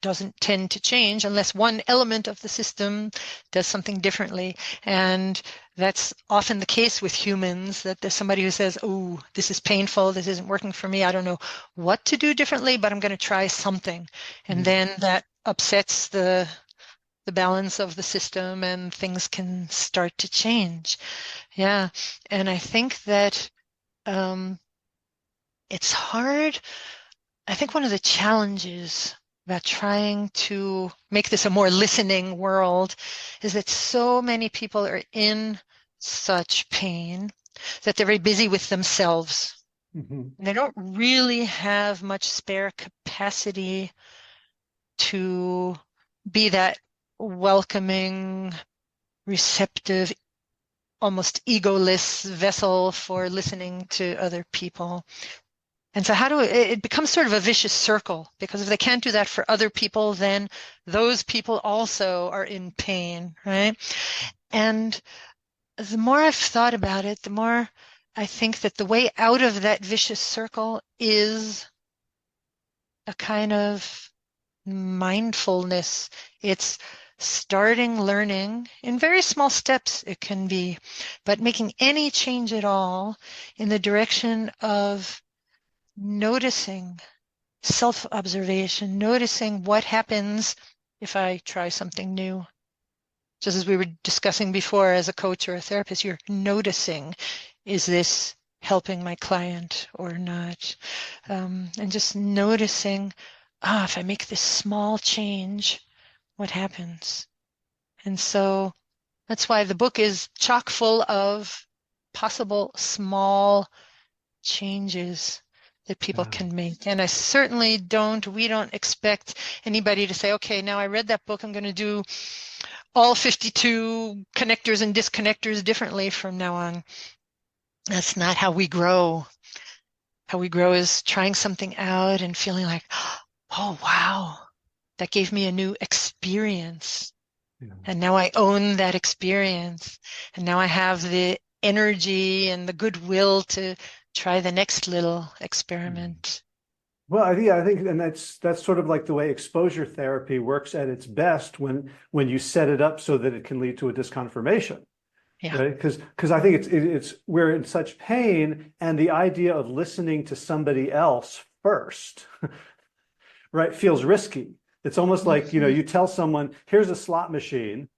doesn't tend to change unless one element of the system does something differently. And that's often the case with humans, that there's somebody who says, oh, this is painful, this isn't working for me, I don't know what to do differently, but I'm going to try something. And then that upsets the balance of the system and things can start to change. Yeah. And I think that it's hard. I think one of the challenges about trying to make this a more listening world is that so many people are in such pain that they're very busy with themselves. Mhm. And they don't really have much spare capacity to be that welcoming, receptive, almost egoless vessel for listening to other people. And so it becomes sort of a vicious circle, because if they can't do that for other people, then those people also are in pain, right? And the more I've thought about it, the more I think that the way out of that vicious circle is a kind of mindfulness. It's starting learning in very small steps, it can be, but making any change at all in the direction of noticing, self-observation, noticing what happens if I try something new. Just as we were discussing before, as a coach or a therapist, you're noticing, is this helping my client or not? And just noticing, if I make this small change, what happens? And so that's why the book is chock full of possible small changes that people Yeah. can make. And we don't expect anybody to say, okay, now I read that book, I'm going to do all 52 connectors and disconnectors differently from now on. That's not how we grow. How we grow is trying something out and feeling like, oh, wow, that gave me a new experience. Yeah. And now I own that experience. And now I have the energy and the goodwill to try the next little experiment. Well, I think, and that's sort of like the way exposure therapy works at its best when you set it up so that it can lead to a disconfirmation, Yeah. right? Because I think it's we're in such pain, and the idea of listening to somebody else first, right, feels risky. It's almost like, Mhm. you tell someone, here's a slot machine,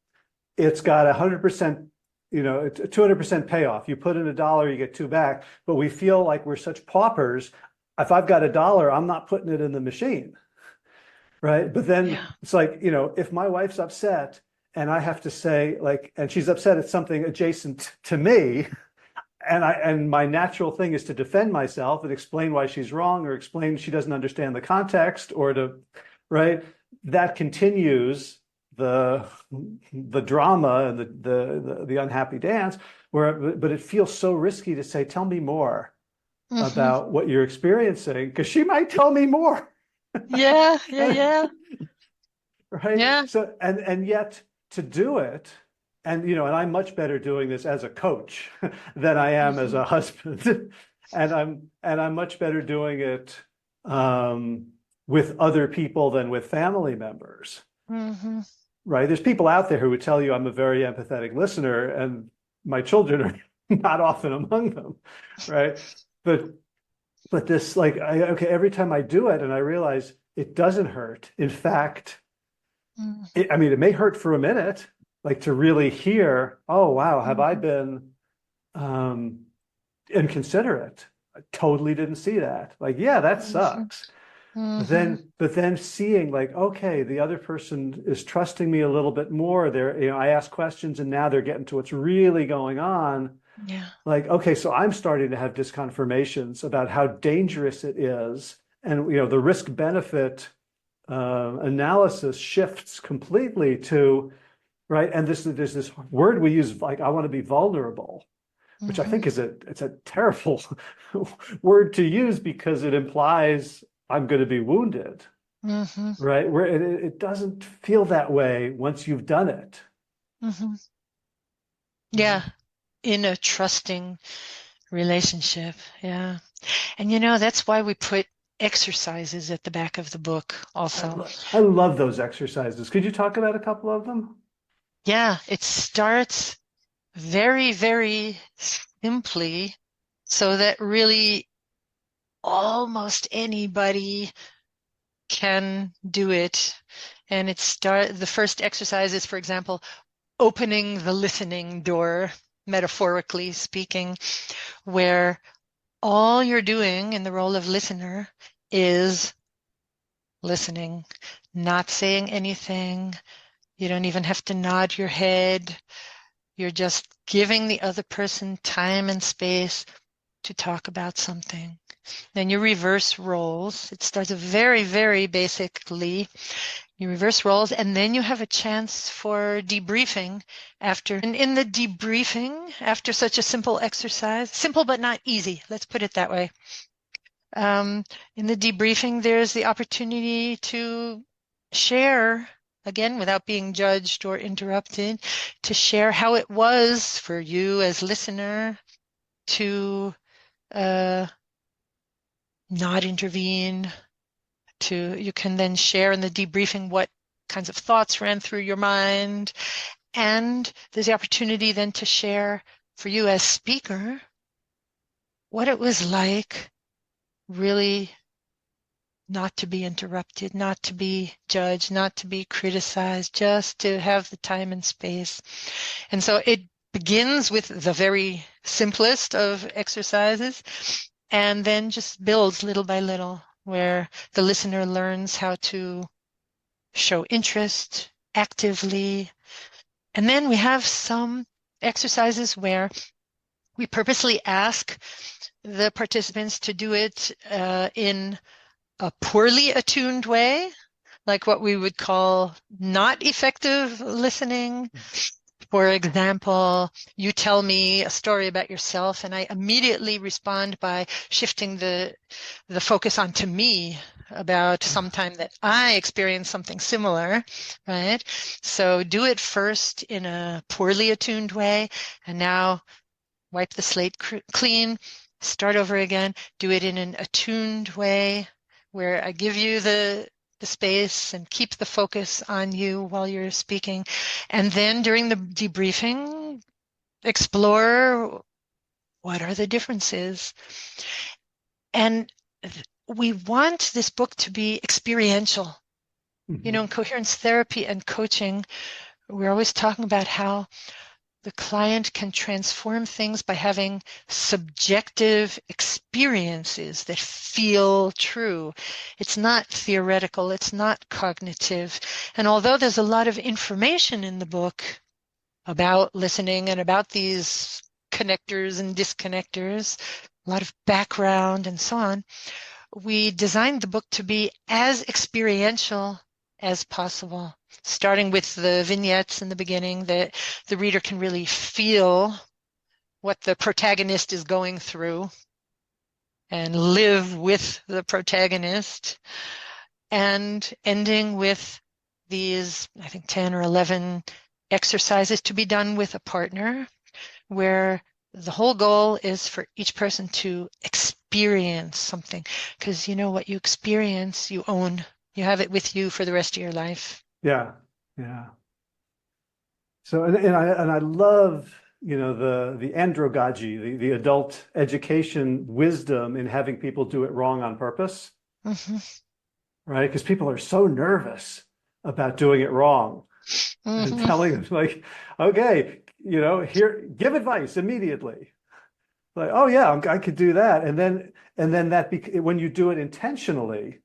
it's got 100%, 200% payoff. You put in $1, you get two back. But we feel like we're such paupers. If I've got $1, I'm not putting it in the machine, right? But then Yeah. it's like, if my wife's upset and I have to say like, and she's upset at something adjacent to me, and my natural thing is to defend myself and explain why she's wrong, or explain she doesn't understand the context, or to, right? That continues the drama and the unhappy dance, but it feels so risky to say, tell me more Hmm. about what you're experiencing, because she might tell me more. Yeah. Yeah. Yeah. right? Yeah. So, and yet to do it, and and I'm much better doing this as a coach than I am as Hmm. a husband. And I'm much better doing it with other people than with family members, Hmm. right? There's people out there who would tell you I'm a very empathetic listener, and my children are not often among them, right? But this, like, okay, every time I do it and I realize it doesn't hurt. In fact, Hmm. I mean, it may hurt for a minute, like to really hear, oh, wow, have I Hmm. been um, inconsiderate? I totally didn't see that. Like, yeah, that Hmm. sucks. But Hmm. then seeing like, okay, the other person is trusting me a little bit more. I ask questions and now they're getting to what's really going on. Yeah. Like, okay, so I'm starting to have disconfirmations about how dangerous it is. And, the risk benefit analysis shifts completely to, right. And there's this word we use, like, I want to be vulnerable, which I Hmm. think it's a terrible word to use because it implies I'm going to be wounded, Hmm. right? Where it doesn't feel that way once you've done it. Hmm. Right? Yeah. In a trusting relationship. Yeah. And that's why we put exercises at the back of the book also. I love those exercises. Could you talk about a couple of them? Yeah, it starts very, very simply so that really almost anybody can do it. And the first exercise is, for example, opening the listening door, metaphorically speaking, where all you're doing in the role of listener is listening, not saying anything. You don't even have to nod your head. You're just giving the other person time and space to talk about something. Then you reverse roles. It starts very, very basically. You reverse roles, and then you have a chance for debriefing after. And in the debriefing, after such a simple exercise, simple but not easy, let's put it that way. In the debriefing, there's the opportunity to share, again, without being judged or interrupted, to share how it was for you as listener to uh, not intervene. You can then share in the debriefing what kinds of thoughts ran through your mind. And there's the opportunity then to share for you as speaker what it was like really not to be interrupted, not to be judged, not to be criticized, just to have the time and space. And so it begins with the very simplest of exercises and then just builds little by little, where the listener learns how to show interest actively. And then we have some exercises where we purposely ask the participants to do it in a poorly attuned way, like what we would call not effective listening. For example, you tell me a story about yourself, and I immediately respond by shifting the focus onto me about some time that I experienced something similar, right? So do it first in a poorly attuned way, and now wipe the slate clean, start over again, do it in an attuned way where I give you the space and keep the focus on you while you're speaking. And then during the debriefing, explore what are the differences. And we want this book to be experiential. In Mhm. coherence therapy and coaching, we're always talking about how the client can transform things by having subjective experiences that feel true. It's not theoretical, it's not cognitive. And although there's a lot of information in the book about listening and about these connectors and disconnectors, a lot of background and so on, we designed the book to be as experiential as possible, starting with the vignettes in the beginning that the reader can really feel what the protagonist is going through and live with the protagonist, and ending with these, I think, 10 or 11 exercises to be done with a partner, where the whole goal is for each person to experience something. Because you know what you experience, you own. You have it with you for the rest of your life. Yeah. Yeah. So, and I love, the andragogy, the adult education wisdom in having people do it wrong on purpose, Hmm. right? Because people are so nervous about doing it wrong and Hmm. telling them like, okay, here, give advice immediately. Like, oh yeah, I could do that. And then when you do it intentionally,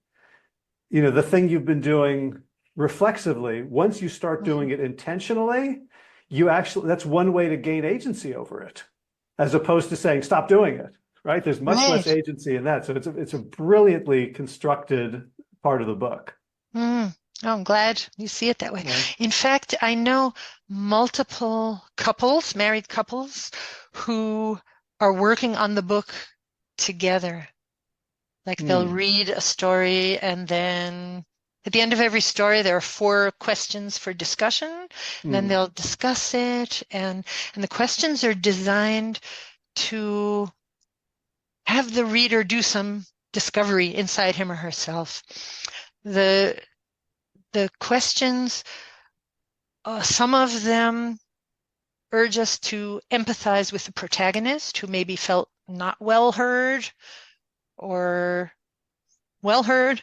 the thing you've been doing reflexively, once you start Hmm. doing it intentionally, that's one way to gain agency over it, as opposed to saying, stop doing it, right? There's much less Right. agency in that. So it's a brilliantly constructed part of the book, Mm. Oh, I'm glad you see it that way. right? In fact, I know multiple couples, married couples, who are working on the book together. Like they'll Hmm. read a story, and then at the end of every story, there are 4 questions for discussion. Then Hmm. they'll discuss it, and the questions are designed to have the reader do some discovery inside him or herself. The the questions, some of them urge us to empathize with the protagonist who maybe felt not well heard or well heard.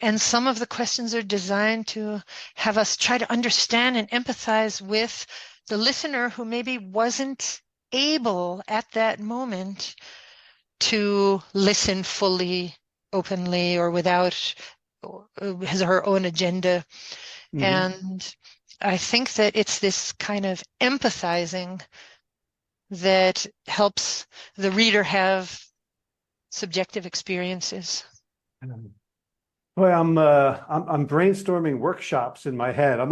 And some of the questions are designed to have us try to understand and empathize with the listener who maybe wasn't able at that moment to listen fully, openly, or without his or her own agenda. Hmm. And I think that it's this kind of empathizing that helps the reader have subjective experiences. Boy, I'm brainstorming workshops in my head. I'm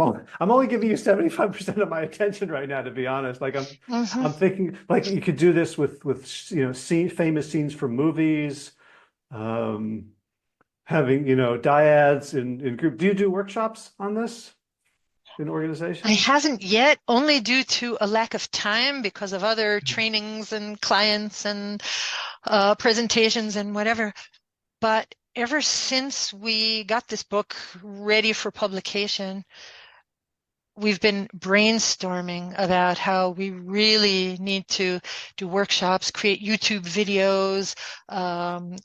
only giving you 75% of my attention right now, to be honest. Like I'm Hmm. I'm thinking like you could do this with famous scenes from movies, um, having dyads in group. Do you do workshops on this in I organizations? haven't yet, only due to a lack of time because of other trainings and clients and presentations and whatever. But ever since we got this book ready for publication, we've been brainstorming about how we really need to do workshops, create YouTube videos,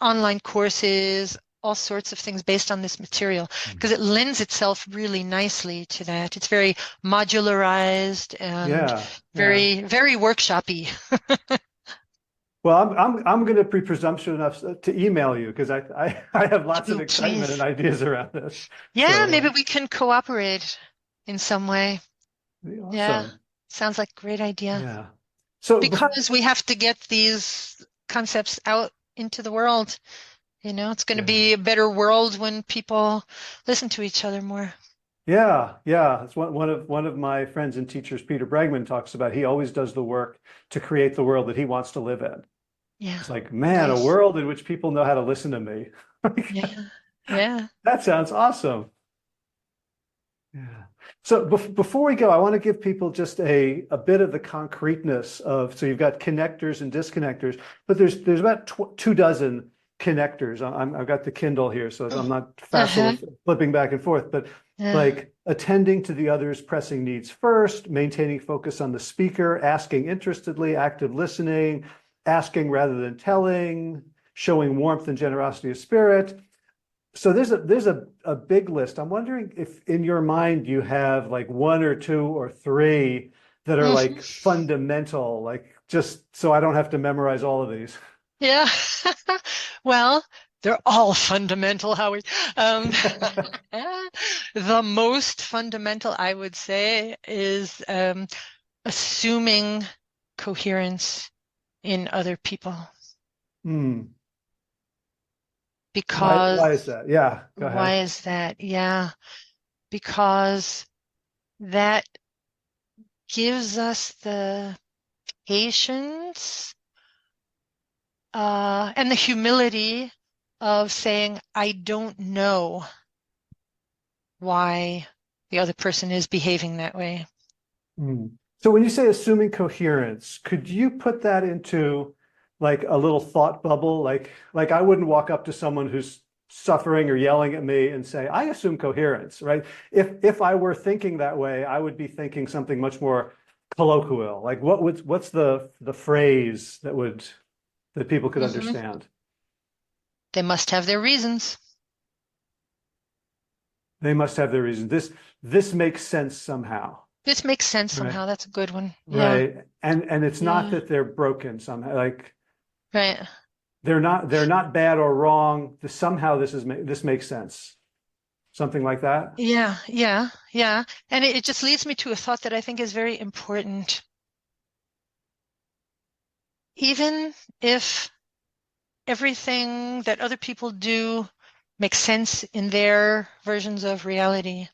online courses, all sorts of things based on this material, because it lends itself really nicely to that. It's very modularized and Yeah, yeah. very, very workshopy. Well, I'm going to be presumptuous enough to email you because I have lots of Oh, excitement and please. ideas around this. Yeah, So maybe we can cooperate in some way. Yeah, awesome. sounds like a great idea. Yeah. So Because we have to get these concepts out into the world. It's going to yeah. be a better world when people listen to each other more. Yeah, yeah. It's one of my friends and teachers, Peter Bregman, talks about. He always does the work to create the world that he wants to live in. Yeah, It's like, man, a nice. world in which people know how to listen to me. Yeah, yeah. That sounds awesome. Yeah. So before we go, I want to give people just a bit of the concreteness of, so you've got connectors and disconnectors, but there's about 2 dozen connectors. I've got the Kindle here, so I'm not facile Uh-huh. with flipping back and forth, but Yeah. like attending to the other's pressing needs first, maintaining focus on the speaker, asking interestedly, active listening, asking rather than telling, showing warmth and generosity of spirit. So there's a big list. I'm wondering if in your mind you have like 1 or 2 or 3 that are like Mhm. fundamental, like just so I don't have to memorize all of these. Yeah. Well, they're all fundamental, Howard. Um, the most fundamental, I would say, is assuming coherence in other people. Hmm. Why is Because that? Yeah, go why ahead. is that? Yeah, because that gives us the patience and the humility of saying, I don't know why. the other person is behaving that way. Mm. So when you say assuming coherence, could you put that into like a little thought bubble? Like I wouldn't walk up to someone who's suffering or yelling at me and say, I assume coherence, right? If I were thinking that way, I would be thinking something much more colloquial. Like what's the phrase that people could Hmm. understand? They must have their reasons. They must have their reason. This makes sense somehow, This makes sense right? somehow. That's a good one. Yeah. Right. And it's not Yeah. that they're broken somehow. Like Right. they're not bad or wrong. Somehow this makes sense. Something like that. Yeah. Yeah. Yeah. And it just leads me to a thought that I think is very important. Even if everything that other people do makes sense in their versions of reality,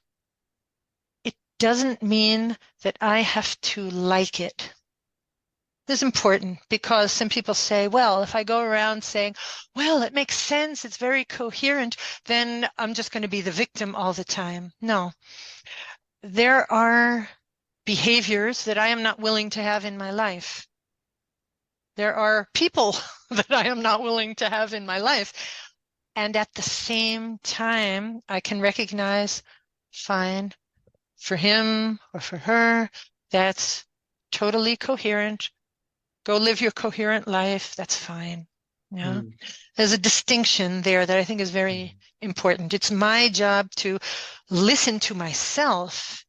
it doesn't mean that I have to like it. This is important because some people say, well, if I go around saying, well, it makes sense, it's very coherent, then I'm just going to be the victim all the time. No, there are behaviors that I am not willing to have in my life. There are people that I am not willing to have in my life. And at the same time, I can recognize, fine, for him or for her, that's totally coherent. Go live your coherent life. That's fine. Yeah. Mm. There's a distinction there that I think is very important. It's my job to listen to myself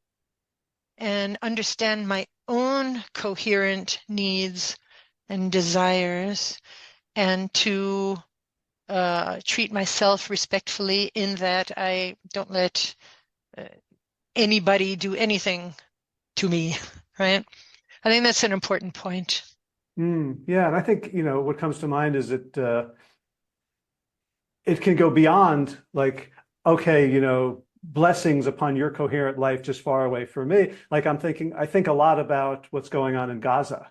and understand my own coherent needs and desires and to treat myself respectfully in that I don't let uh, anybody do anything to me, right? I think that's an important point. Yeah, and I think, what comes to mind is that it can go beyond like, okay, blessings upon your coherent life just far away from me. Like I think a lot about what's going on in Gaza.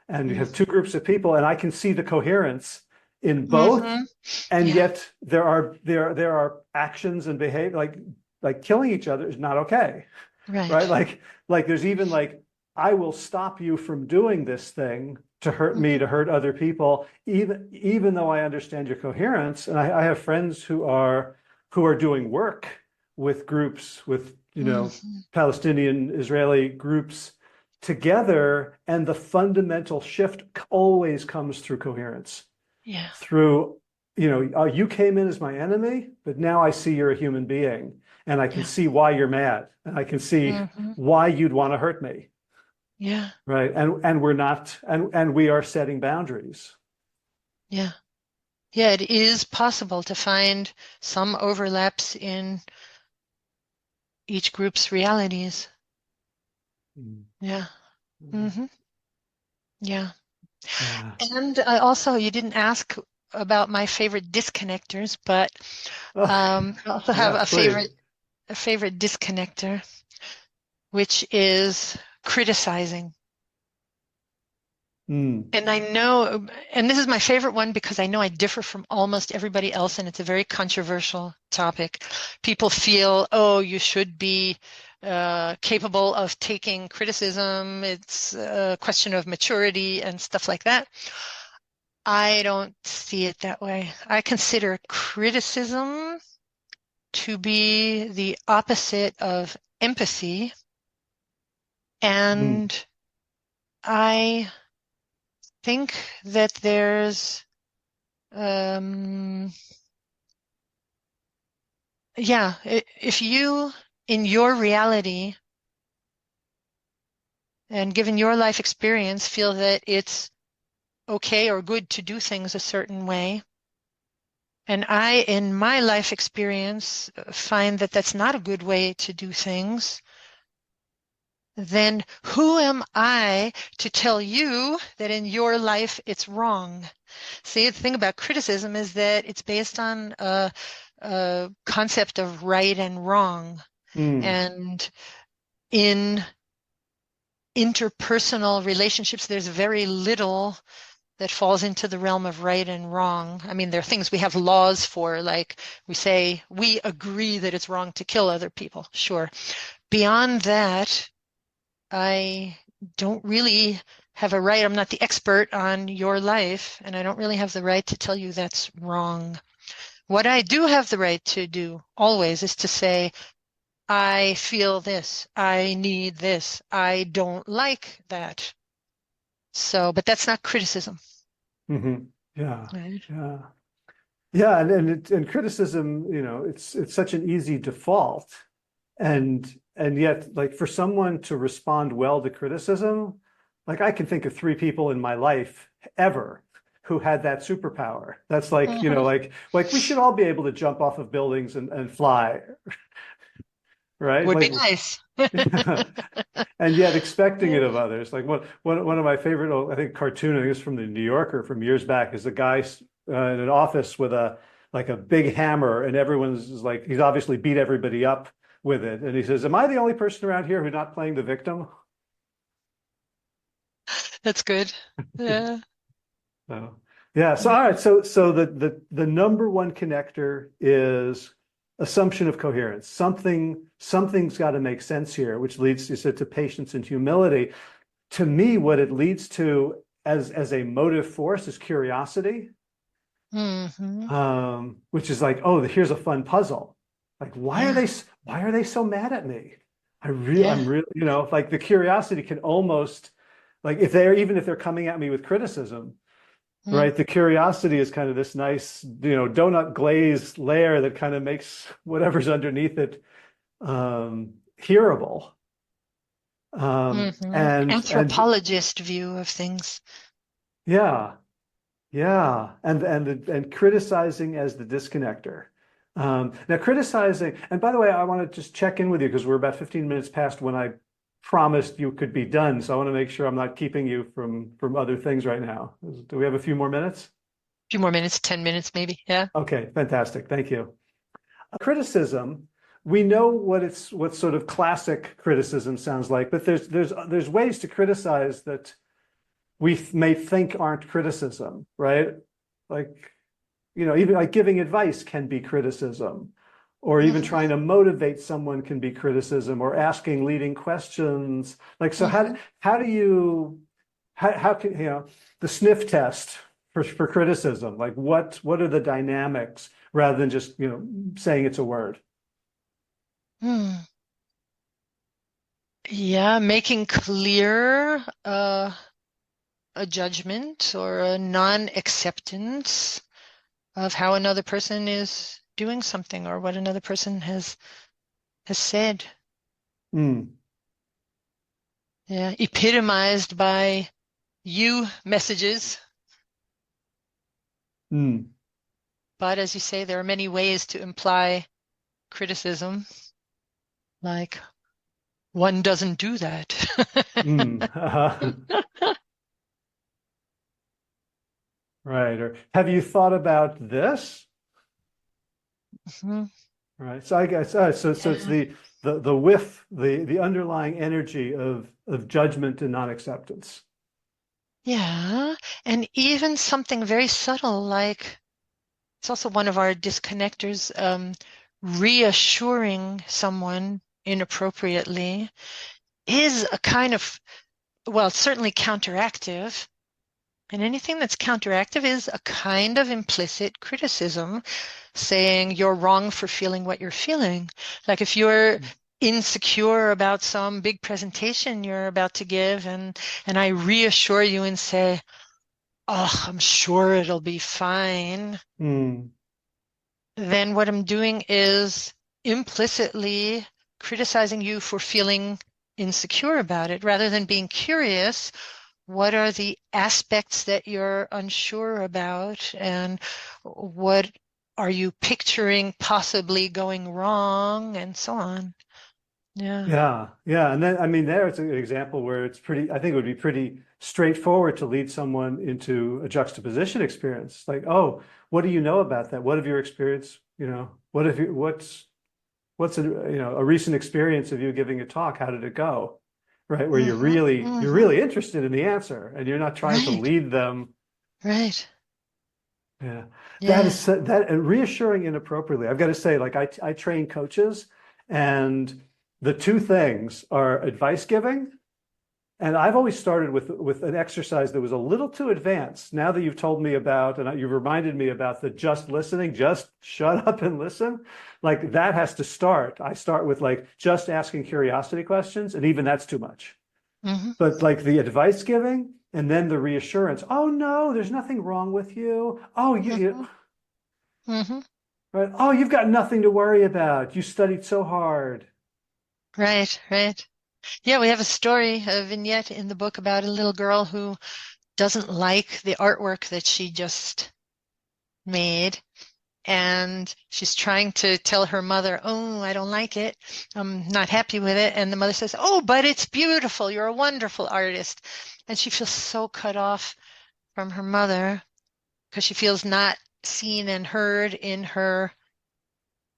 And you have two groups of people, and I can see the coherence in both. Mm-hmm. And Yeah, yet there are actions and behavior like killing each other is not okay. Right? right. Like there's even like I will stop you from doing this thing to hurt me, to hurt other people, even though I understand your coherence. And I have friends who are doing work with groups with Mm-hmm. Palestinian Israeli groups together, and the fundamental shift always comes through coherence. Yeah, Through you came in as my enemy, but now I see you're a human being, and I can yeah. see why you're mad, and I can see Mm-hmm. why you'd want to hurt me, Yeah, right? And we're not, and we are setting boundaries. yeah. Yeah, it is possible to find some overlaps in each group's realities. Mm. Yeah. Mm-hmm. Yeah. Yeah. And I also, you didn't ask about my favorite disconnectors, but Oh, I also have yes, please. a favorite disconnector, which is criticizing. Mm. And I know, and this is my favorite one because I know I differ from almost everybody else, and it's a very controversial topic. People feel, oh, you should be capable of taking criticism. It's a question of maturity and stuff like that. I don't see it that way. I consider criticism to be the opposite of empathy, Mm. and I think that there's Um, yeah, if you, in your reality and given your life experience, feel that it's okay or good to do things a certain way, and I, in my life experience, find that that's not a good way to do things, then who am I to tell you that in your life it's wrong? See, the thing about criticism is that it's based on a concept of right and wrong. Mm. And in interpersonal relationships, there's very little that falls into the realm of right and wrong. I mean, there are things we have laws for, like we say, we agree that it's wrong to kill other people, sure. beyond that, I don't really have a right. I'm not the expert on your life, and I don't really have the right to tell you that's wrong. What I do have the right to do always is to say, I feel this, I need this, I don't like that. So, but that's not criticism, Hmm. Yeah. right? Yeah. Yeah. And criticism, it's such an easy default. And yet, like for someone to respond well to criticism, like I can think of three people in my life ever who had that superpower. That's like, Hmm. like we should all be able to jump off of buildings and fly, right? Would be Like, nice. and yet expecting Yeah. it of others. Like one of my favorite, I think, cartoon, I think it's from the New Yorker from years back, is a guy in an office with a big hammer, and everyone's like, he's obviously beat everybody up with it. And he says, "Am I the only person around here who's not playing the victim?" That's good. Yeah. So, yeah. So all right. So the number one connector is assumption of coherence. Something's got to make sense here, which leads, you said, to patience and humility. To me, what it leads to as a motive force is curiosity, Hmm. which is like, oh, here's a fun puzzle. Like, Yeah. why are they so mad at me? Yeah. I'm really, like the curiosity can almost, like even if they're coming at me with criticism, Mm. right? The curiosity is kind of this nice, donut glaze layer that kind of makes whatever's underneath it hearable. Hmm. And Anthropologist view of things. yeah, yeah, and criticizing as the disconnector. Now criticizing, and by the way, I want to just check in with you because we're about 15 minutes past when I promised you could be done. So I want to make sure I'm not keeping you from other things right now. Do we have a few more minutes? A few more minutes, 10 minutes maybe. Yeah. Okay, fantastic. Thank you. Criticism, we know what sort of classic criticism sounds like, but there's ways to criticize that we may think aren't criticism, right? Like, even like giving advice can be criticism, or even Hmm. trying to motivate someone can be criticism, or asking leading questions. Like, so Hmm. how do you how can the sniff test for criticism? Like, what are the dynamics rather than just saying it's a word? Hmm. Yeah, making clear a judgment or a non-acceptance of how another person is doing something or what another person has said. Mm, Yeah, epitomized by you messages. mm, But as you say, there are many ways to imply criticism, like one doesn't do that. mm. Right. Or have you thought about this? Mhm. Right. So I guess so it's Yeah. the whiff, the underlying energy of judgment and non-acceptance. Yeah. And even something very subtle, like it's also one of our disconnectors, reassuring someone inappropriately is a kind of, well, it's certainly counteractive. And anything that's counteractive is a kind of implicit criticism, saying you're wrong for feeling what you're feeling. Like if you're insecure about some big presentation you're about to give, and I reassure you and say, "Oh, I'm sure it'll be fine," Mm, then what I'm doing is implicitly criticizing you for feeling insecure about it rather than being curious. What are the aspects that you're unsure about, and what are you picturing possibly going wrong, and so on. Yeah. yeah, yeah. And then I mean there it's an example where I think it would be pretty straightforward to lead someone into a juxtaposition experience. Like, oh, what do you know about that? What have your experience, what's a recent experience of you giving a talk? How did it go? Right, where Hmm. you're Hmm. really interested in the answer and you're not trying to Right. lead them. Right. Yeah, that Yeah. is that reassuring inappropriately. I've got to say, like I train coaches, and the two things are advice giving. And I've always started with an exercise that was a little too advanced. Now that you've told me about, and you've reminded me about the just listening, just shut up and listen, like that has to start. I start with like just asking curiosity questions, and even that's too much. Mm-hmm. But like the advice giving and then the reassurance, oh no, there's nothing wrong with you. Oh, Mm-hmm. Mm-hmm. right. Oh, you've got nothing to worry about. You studied so hard. Right, right. Yeah, we have a story, a vignette in the book about a little girl who doesn't like the artwork that she just made. And she's trying to tell her mother, oh, I don't like it. I'm not happy with it. And the mother says, oh, but it's beautiful. You're a wonderful artist. And she feels so cut off from her mother because she feels not seen and heard in her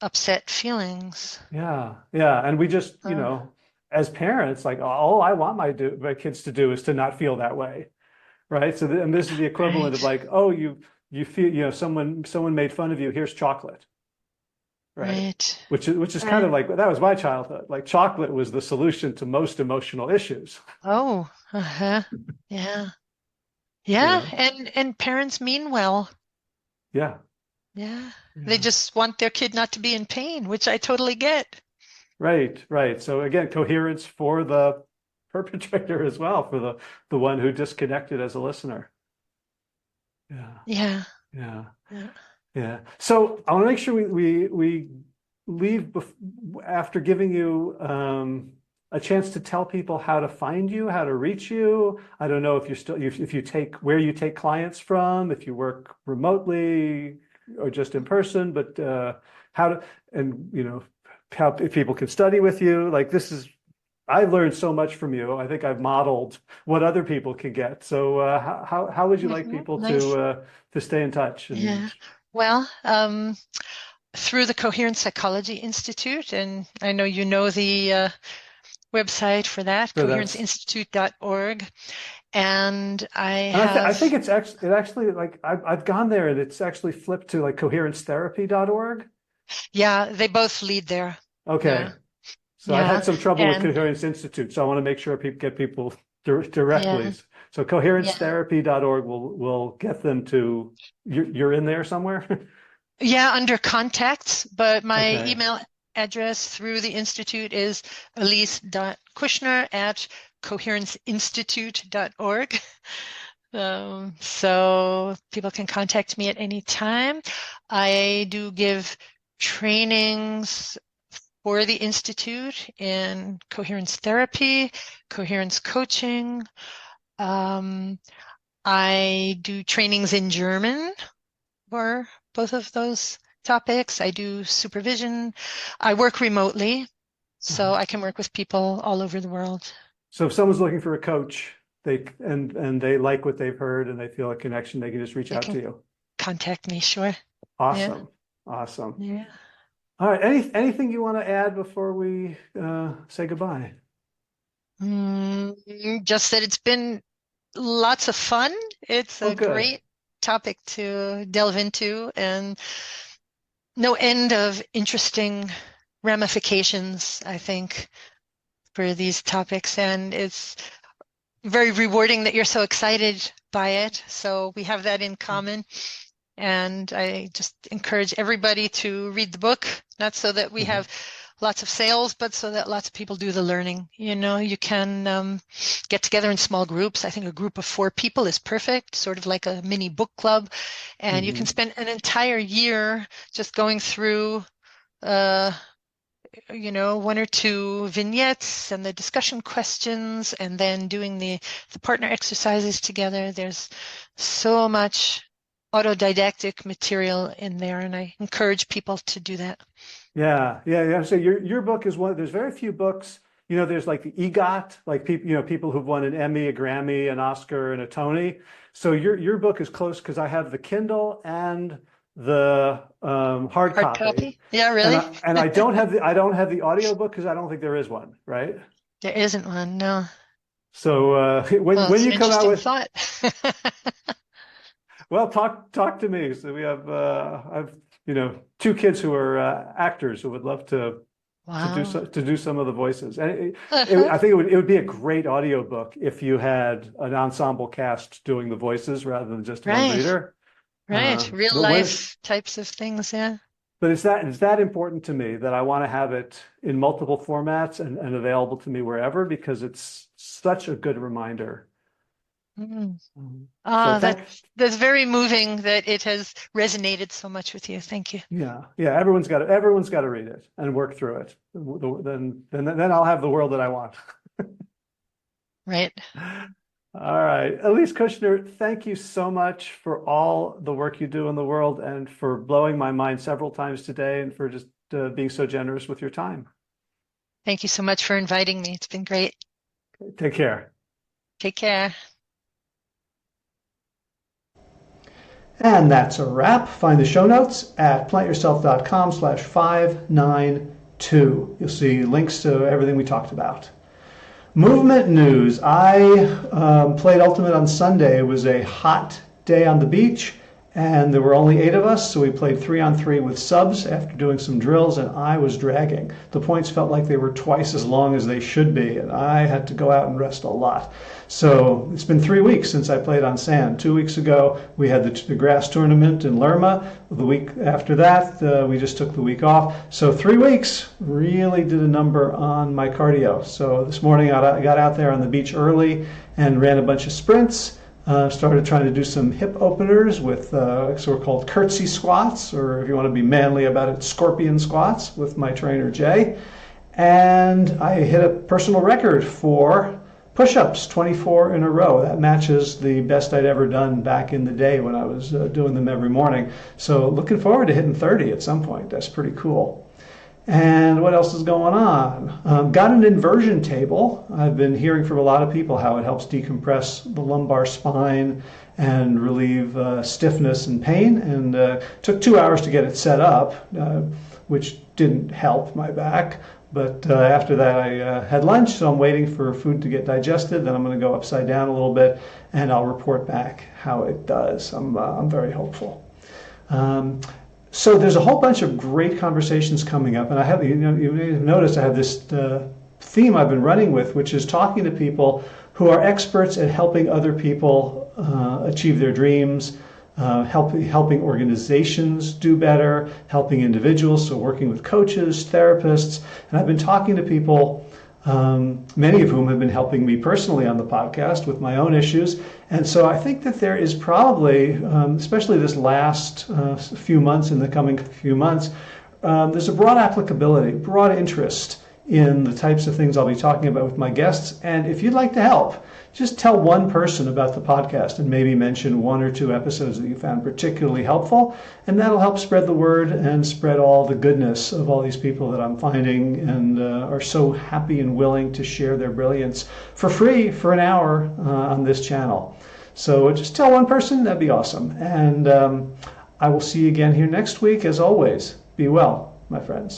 upset feelings. Yeah, yeah. And we just, Uh, as parents, like all I want my kids to do is to not feel that way, right? So, and this is the equivalent of right, like, oh, you feel, someone made fun of you. Here's chocolate, right? right, Which is kind of right. like that was my childhood. Like chocolate was the solution to most emotional issues. Oh, uh-huh. Yeah. You Yeah, know? and parents mean well. Yeah, Yeah. They yeah. just want their kid not to be in pain, which I totally get. Right, right. So again, coherence for the perpetrator as well, for the one who disconnected as a listener. Yeah, Yeah. yeah. Yeah. Yeah. So I want to make sure we leave after giving you a chance to tell people how to find you, how to reach you. I don't know if you're still if you take where you take clients from, if you work remotely or just in person, but how to and how if people can study with you. Like this is I learned so much from you. I think I've modeled what other people can get. So how would you like people Nice. to stay in touch and Yeah. Well, through the Coherent Psychology Institute, and I know you know the website for that, so that's coherenceinstitute.org. And I and I think have, it actually like I've gone there and it's actually flipped to like coherencetherapy.org. yeah, they both lead there. Okay. Yeah. So I've Yeah. had some trouble with And Coherence Institute, so I want to make sure people get people yeah. directly. So Yeah. coherencetherapy.org will get them to you're in there somewhere? Yeah, under contacts, but my Okay. email address through the Institute is elise.kushner@coherenceinstitute.org. So people can contact me at any time. I do give trainings for the Institute in coherence therapy, coherence coaching. Um, I do trainings in German for both of those topics. I do supervision. I work remotely, so Uh-huh. I can work with people all over the world. So if someone's looking for a coach, and they like what they've heard and they feel a connection, they can just reach They out can to you. contact me, sure. Yeah. Awesome. Awesome. Yeah. All right. Anything you want to add before we say goodbye? Just that it's been lots of fun. It's Oh, a good. great topic to delve into and no end of interesting ramifications, I think, for these topics. And it's very rewarding that you're so excited by it. So we have that in common. And I just encourage everybody to read the book, not so that we Mhm. have lots of sales, but so that lots of people do the learning. You can get together in small groups. I think a group of 4 people is perfect, sort of like a mini book club. And you can Mhm. spend an entire year just going through uh, 1 or 2 vignettes and the discussion questions and then doing the partner exercises together. There's so much autodidactic material in there, and I encourage people to do that. Yeah, yeah, yeah. So your book is one. There's very few books. There's like the EGOT, like people who've won an Emmy, a Grammy, an Oscar, and a Tony. So your book is close because I have the Kindle and the hard Hard copy, copy? Yeah, and really? I don't have the audiobook because I don't think there is one, right? There isn't one, no. So when Well, when it's an you come out interesting with thought. well, talk to me. So we have I've 2 kids who are actors who would love to Wow. to do some of the voices. And Uh-huh. I think it would be a great audiobook if you had an ensemble cast doing the voices rather than just one Right. reader. Right. Real But when life types of things. Yeah. but it's that important to me that I want to have it in multiple formats and available to me wherever because it's such a good reminder. Mm. So Ah, that's very moving that it has resonated so much with you. Thank you. yeah, everyone's got to read it and work through it. Then I'll have the world that I want. Right. All right. Elise Kushner, thank you so much for all the work you do in the world and for blowing my mind several times today and for just being so generous with your time. Thank you so much for inviting me. It's been great. Take care. Take care. And that's a wrap. Find the show notes at plantyourself.com/592. You'll see links to everything we talked about. Movement news. I played Ultimate on Sunday. It was a hot day on the beach, and there were only 8 of us, so we played 3-on-3 with subs after doing some drills, and I was dragging. The points felt like they were twice as long as they should be, and I had to go out and rest a lot. So it's been 3 weeks since I played on sand. 2 weeks ago, we had the grass tournament in Lerma. The week after that, we just took the week off. So 3 weeks really did a number on my cardio. So this morning I got out there on the beach early and ran a bunch of sprints. Started trying to do some hip openers with sort of called curtsy squats, or if you want to be manly about it, scorpion squats with my trainer Jay. And I hit a personal record for push-ups, 24 in a row. That matches the best I'd ever done back in the day when I was doing them every morning. So looking forward to hitting 30 at some point. That's pretty cool. And what else is going on? Got an inversion table. I've been hearing from a lot of people how it helps decompress the lumbar spine and relieve stiffness and pain. And took 2 hours to get it set up, which didn't help my back. But after that, I had lunch, so I'm waiting for food to get digested. Then I'm going to go upside down a little bit, and I'll report back how it does. I'm very hopeful. So there's a whole bunch of great conversations coming up, and I have, you noticed I have this theme I've been running with, which is talking to people who are experts at helping other people achieve their dreams, helping organizations do better, helping individuals, so working with coaches, therapists. And I've been talking to people, many of whom have been helping me personally on the podcast with my own issues. And so I think that there is probably, especially this last few months, in the coming few months, there's a broad applicability, broad interest in the types of things I'll be talking about with my guests. And if you'd like to help, just tell one person about the podcast and maybe mention 1 or 2 episodes that you found particularly helpful. And that'll help spread the word and spread all the goodness of all these people that I'm finding and are so happy and willing to share their brilliance for free for an hour on this channel. So just tell one person, that'd be awesome. And I will see you again here next week. As always, be well, my friends.